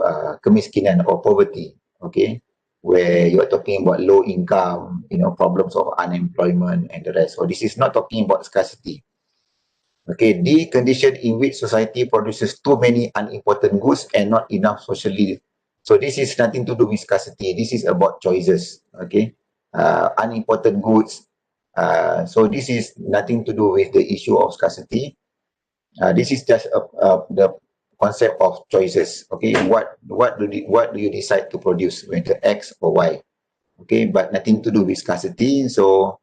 kemiskinan or poverty, okay, where you are talking about low income, you know, problems of unemployment and the rest. So this is not talking about scarcity. Okay, the condition in which society produces too many unimportant goods and not enough socially. So this is nothing to do with scarcity. This is about choices. Okay, unimportant goods. So this is nothing to do with the issue of scarcity. This is just the concept of choices. Okay, what do you decide to produce, whether X or Y? Okay, but nothing to do with scarcity. So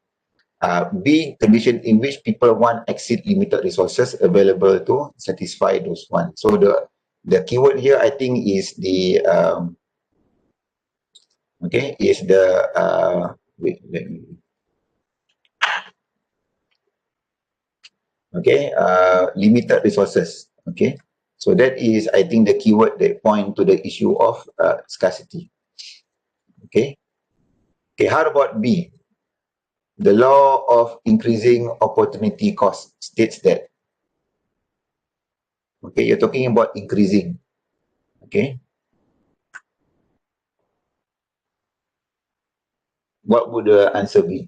B, condition in which people want exceed limited resources available to satisfy those wants. So the keyword here I think is the okay, is the wait, let me, okay, limited resources. Okay, so that is I think the keyword that point to the issue of scarcity. Okay, okay, how about B? The law of increasing opportunity cost states that, okay, you're talking about increasing. Okay, what would the answer be?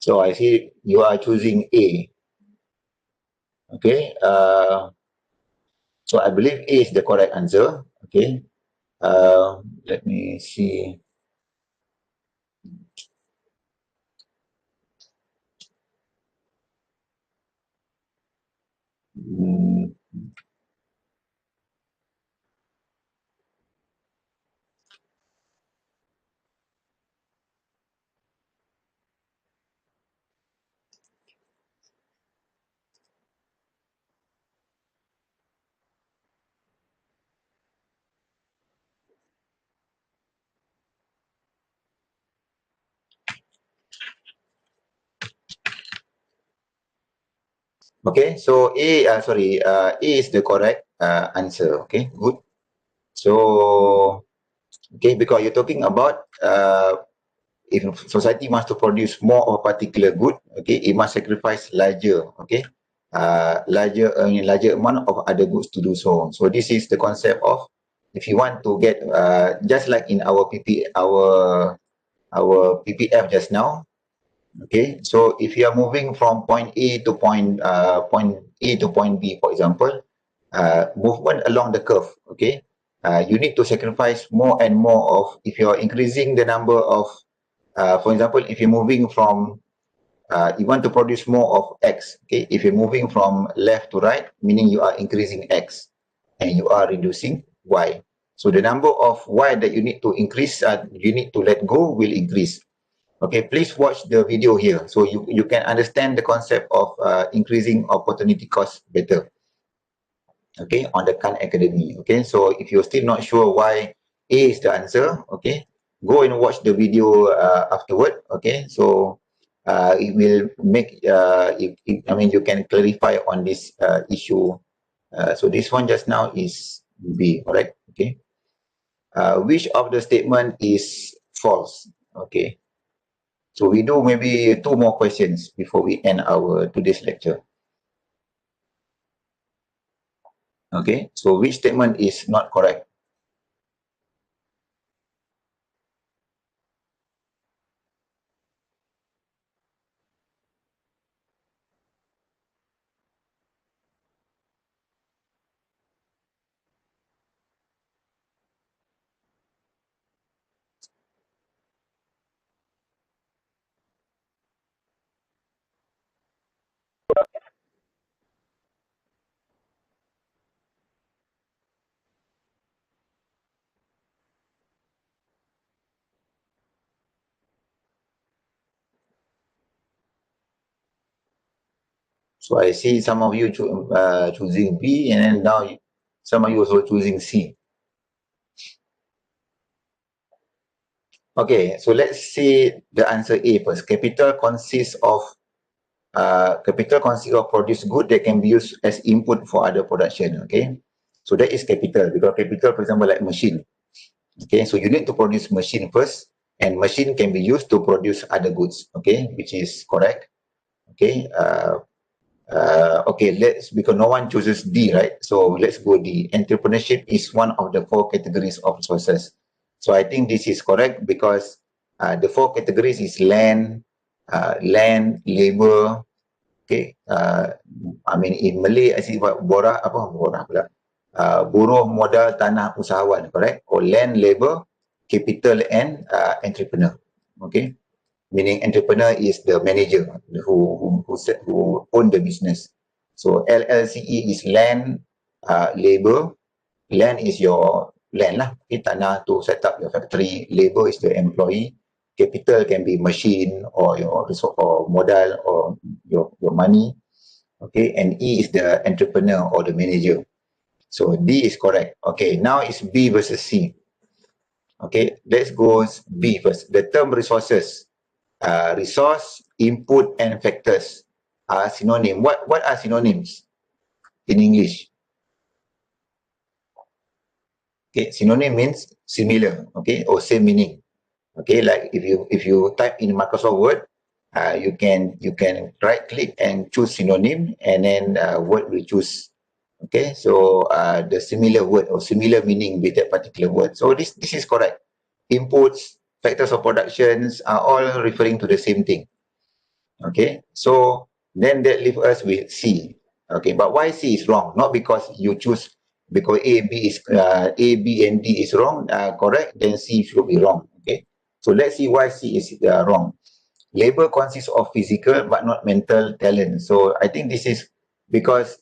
So I see you are choosing A. Okay. So I believe A is the correct answer. Okay. Let me see. Hmm, Okay, so A is the correct answer. Okay, good. So, okay, because you're talking about if society wants to produce more of a particular good, okay, it must sacrifice larger, okay, larger amount of other goods to do so. So this is the concept of if you want to get just like in our PPF just now. Okay, so if you are moving from point A to point A to point B, for example, movement along the curve, okay, you need to sacrifice more and more of, if you're increasing the number of, for example, if you're moving from, you want to produce more of X, okay, if you're moving from left to right, meaning you are increasing X and you are reducing Y. So the number of Y that you need to increase, you need to let go will increase. Okay, please watch the video here so you can understand the concept of increasing opportunity cost better. Okay, on the Khan Academy. Okay, so if you're still not sure why A is the answer, okay, go and watch the video afterward. Okay, so it will make, I mean, you can clarify on this issue. So this one just now is B, correct? Okay. Which of the statement is false? Okay. So we do maybe two more questions before we end our today's lecture. Okay, so which statement is not correct? So I see some of you choosing B, and then now some of you also choosing C. Okay, so let's see the answer A first. Capital consists of produced good that can be used as input for other production. Okay, so that is capital, because capital, for example, like machine. Okay, so you need to produce machine first, and machine can be used to produce other goods. Okay, which is correct. Okay, okay, because no one chooses D, right? So let's go D. Entrepreneurship is one of the four categories of resources. So I think this is correct because the four categories is land, labor. Okay, I mean in Malay I see what borah pula. Buruh, modal, tanah, usahawan, correct? Or land, labor, capital, and entrepreneur. Okay, meaning entrepreneur is the manager who own the business. So LLCE is land, labor. Land is your land lah, okay, tanah to set up your factory. Labor is the employee. Capital can be machine or your resource or modal or your money. Okay, and E is the entrepreneur or the manager. So D is correct. Okay, now it's B versus C. Okay, let's go B first. The term resources, resource, input, and factors are synonym. What are synonyms in English? Okay, synonym means similar, okay, or same meaning. Okay, like if you type in Microsoft Word, you can right click and choose synonym, and then word will choose. Okay, so the similar word or similar meaning with that particular word. So this is correct. Inputs, factors of productions are all referring to the same thing. Okay, so then that leaves us with C. Okay, but why C is wrong? Not because you choose, because A, B, and D is wrong, correct, then C should be wrong. Okay, so let's see why C is wrong. Labor consists of physical but not mental talent. So I think this is because,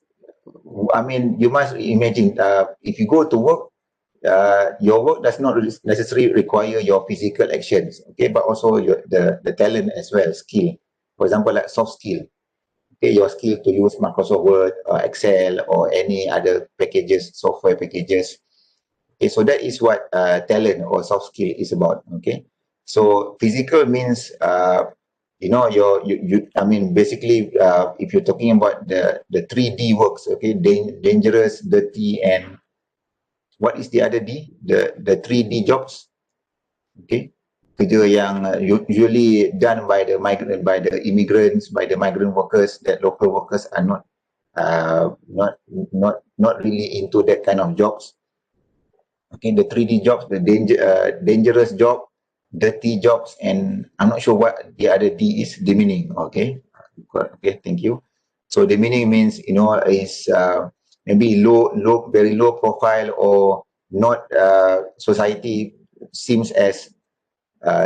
I mean, you must imagine, if you go to work, your work does not necessarily require your physical actions, okay, but also the talent as well, skill. For example, like soft skill, okay, your skill to use Microsoft Word or Excel or any other packages, software packages. Okay, so that is what talent or soft skill is about. Okay, so physical means, I mean, basically, if you're talking about the 3D works, okay, dangerous, dirty, and what is the other D? The 3D jobs, okay, kerja yang usually done by the migrant, by the immigrants, by the migrant workers, that local workers are not really into that kind of jobs. Okay, the 3D jobs, the dangerous job, dirty jobs, and I'm not sure what the other D is demeaning. Okay, okay, thank you. So the meaning means, is maybe very low profile, or not, society seems as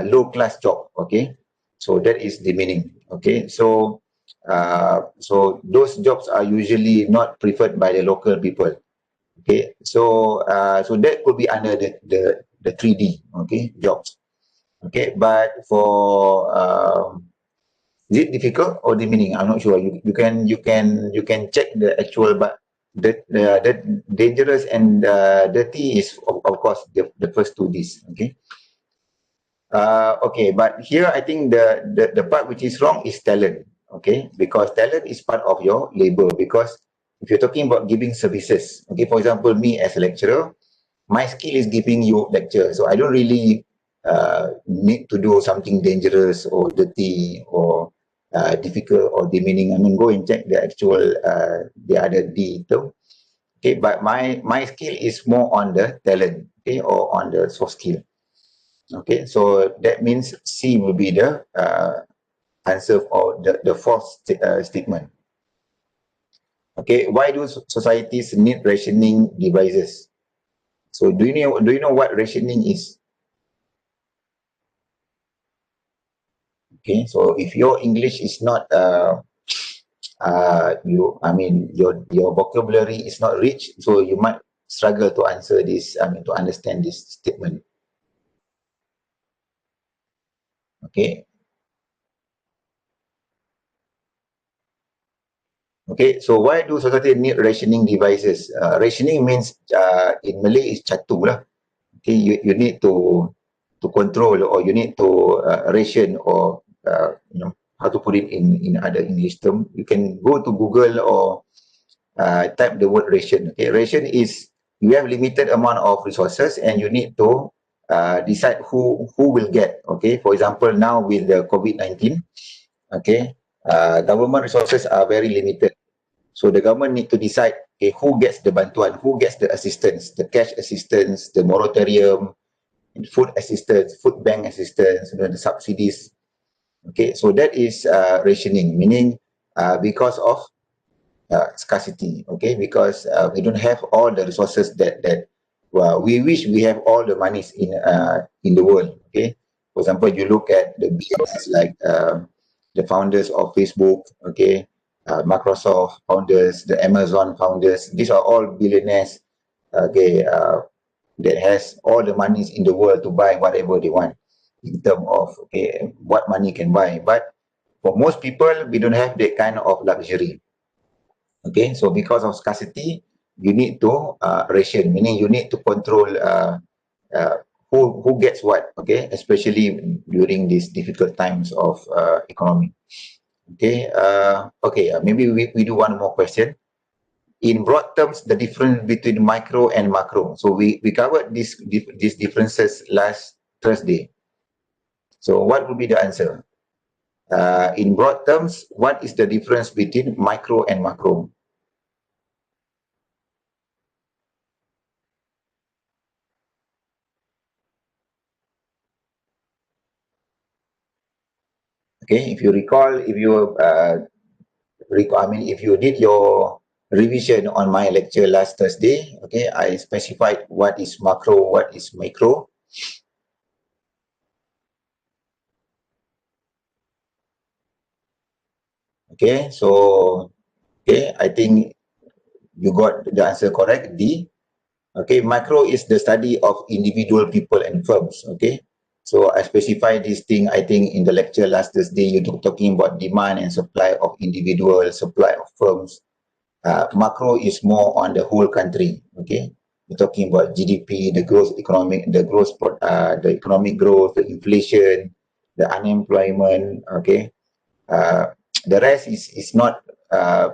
low class job. Okay, so that is the meaning. Okay, so those jobs are usually not preferred by the local people. Okay, so that could be under the 3D, okay, jobs. Okay, but for is it difficult or the meaning? I'm not sure. You can check the actual, but the dangerous and dirty is of course the first two Ds. Okay. Okay, but here I think the part which is wrong is talent. Okay, because talent is part of your labor. Because if you're talking about giving services, okay, for example, me as a lecturer, my skill is giving you lecture, so I don't really need to do something dangerous or dirty or difficult or demeaning. I mean, go and check the actual the other D term. Okay, but my skill is more on the talent, okay, or on the soft skill. Okay, so that means C will be the answer for the fourth statement. Okay, why do societies need rationing devices? So do you know what rationing is? Okay, so if your English is not I mean, your vocabulary is not rich, so you might struggle to answer this. I mean, to understand this statement. Okay, okay. So why do society need rationing devices? Rationing means, in Malay is catu lah. Okay, you need to control, or you need to ration, or how to put it in other English term. You can go to Google or type the word ration. Okay, ration is, you have limited amount of resources and you need to decide who will get. Okay, for example, now with the COVID-19, okay, government resources are very limited. So the government need to decide, okay, who gets the bantuan, who gets the assistance, the cash assistance, the moratorium, food assistance, food bank assistance, the subsidies. Okay, so that is rationing, meaning because of scarcity. Okay, because we don't have all the resources that we wish we have all the monies in the world. Okay, for example, you look at the business like the founders of Facebook, okay, Microsoft founders, the Amazon founders. These are all billionaires. Okay, that has all the monies in the world to buy whatever they want in terms of, okay, what money can buy. But for most people, we don't have that kind of luxury. Okay, so because of scarcity, you need to ration, meaning you need to control who gets what, okay, especially during these difficult times of economy. Okay, maybe we do one more question. In broad terms, the difference between micro and macro. So we covered these differences last Thursday. So what would be the answer? In broad terms, what is the difference between micro and macro? Okay, if you recall, if you did your revision on my lecture last Thursday, okay, I specified what is macro, what is micro. Okay, so I think you got the answer correct. D. Okay, macro is the study of individual people and firms. Okay, so I specified this thing, I think, in the lecture last Thursday. You're talking about demand and supply of individual, supply of firms. Macro is more on the whole country. Okay, we're talking about GDP, the economic growth, the inflation, the unemployment. Okay, uh, the rest is not,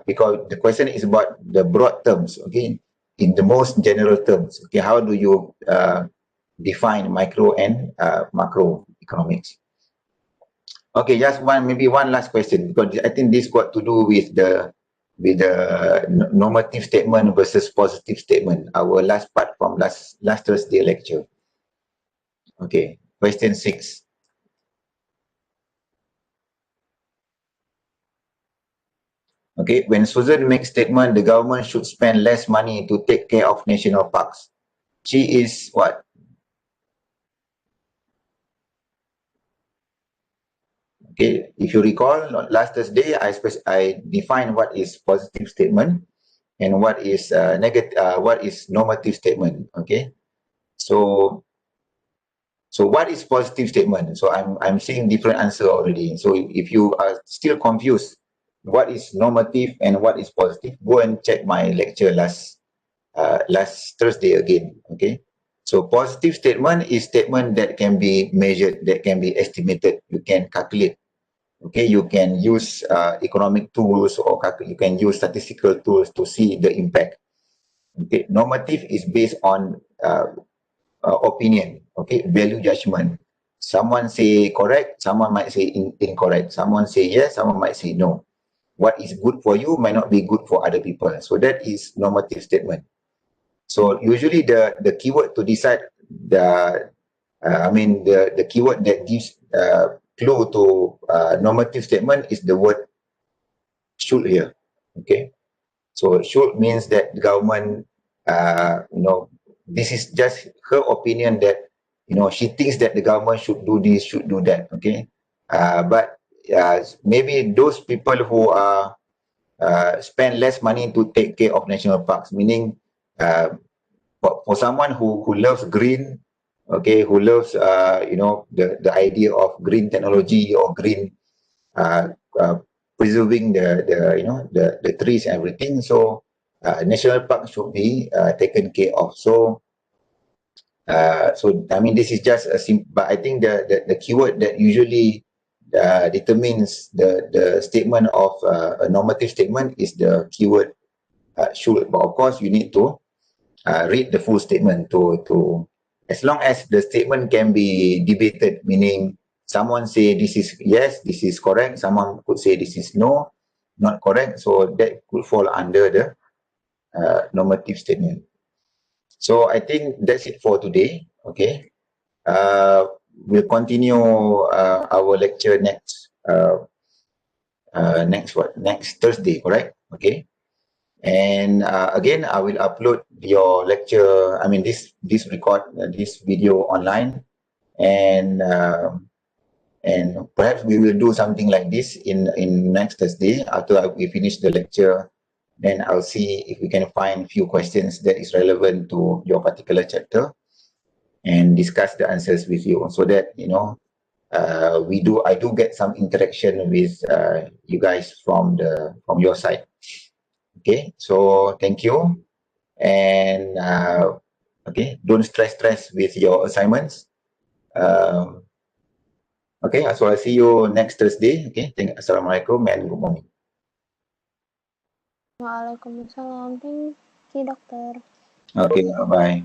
because the question is about the broad terms. Okay, in the most general terms. Okay, how do you define micro and macro economics? Okay, just maybe one last question, because I think this got to do with the normative statement versus positive statement. Our last part from last Thursday lecture. Okay, question 6. Okay, when Susan makes statement, the government should spend less money to take care of national parks. She is what? Okay, if you recall, last Thursday I defined what is positive statement and what is negative, what is normative statement. Okay, so what is positive statement? So I'm seeing different answer already. So if you are still confused, what is normative and what is positive, go and check my lecture last Thursday again. Okay, so positive statement is statement that can be measured, that can be estimated, you can calculate. Okay, you can use economic tools, or you can use statistical tools to see the impact. Okay, normative is based on opinion. Okay, value judgment. Someone say correct, someone might say incorrect. Someone say yes, someone might say no. What is good for you might not be good for other people. So that is normative statement. So usually the keyword to decide the keyword that gives clue to normative statement is the word should here. Okay, so should means that the government, this is just her opinion, that she thinks that the government should do this, should do that. Okay, but maybe those people who are spend less money to take care of national parks, meaning uh, for someone who loves green, okay, who loves the idea of green technology or green, uh, uh, preserving the trees and everything. So national park should be taken care of. So I mean, this is just a simple, but I think the keyword that usually determines the statement of a normative statement is the keyword should. But of course, you need to read the full statement to as long as the statement can be debated, meaning someone say this is yes, this is correct, someone could say this is no, not correct, so that could fall under the normative statement. So I think that's it for today. Okay, uh, we'll continue our lecture next Thursday, correct? Okay. And again, I will upload your lecture, I mean, this video online, and perhaps we will do something like this in next Thursday after we finish the lecture. Then I'll see if we can find few questions that is relevant to your particular chapter and discuss the answers with you, so that I do get some interaction with you guys from your side. Okay, so thank you. And Okay, don't stress with your assignments. Okay, so I'll see you next Thursday. Okay, Assalamualaikum and good morning. Waalaikumsalam. Thank you, dokter. Okay, bye.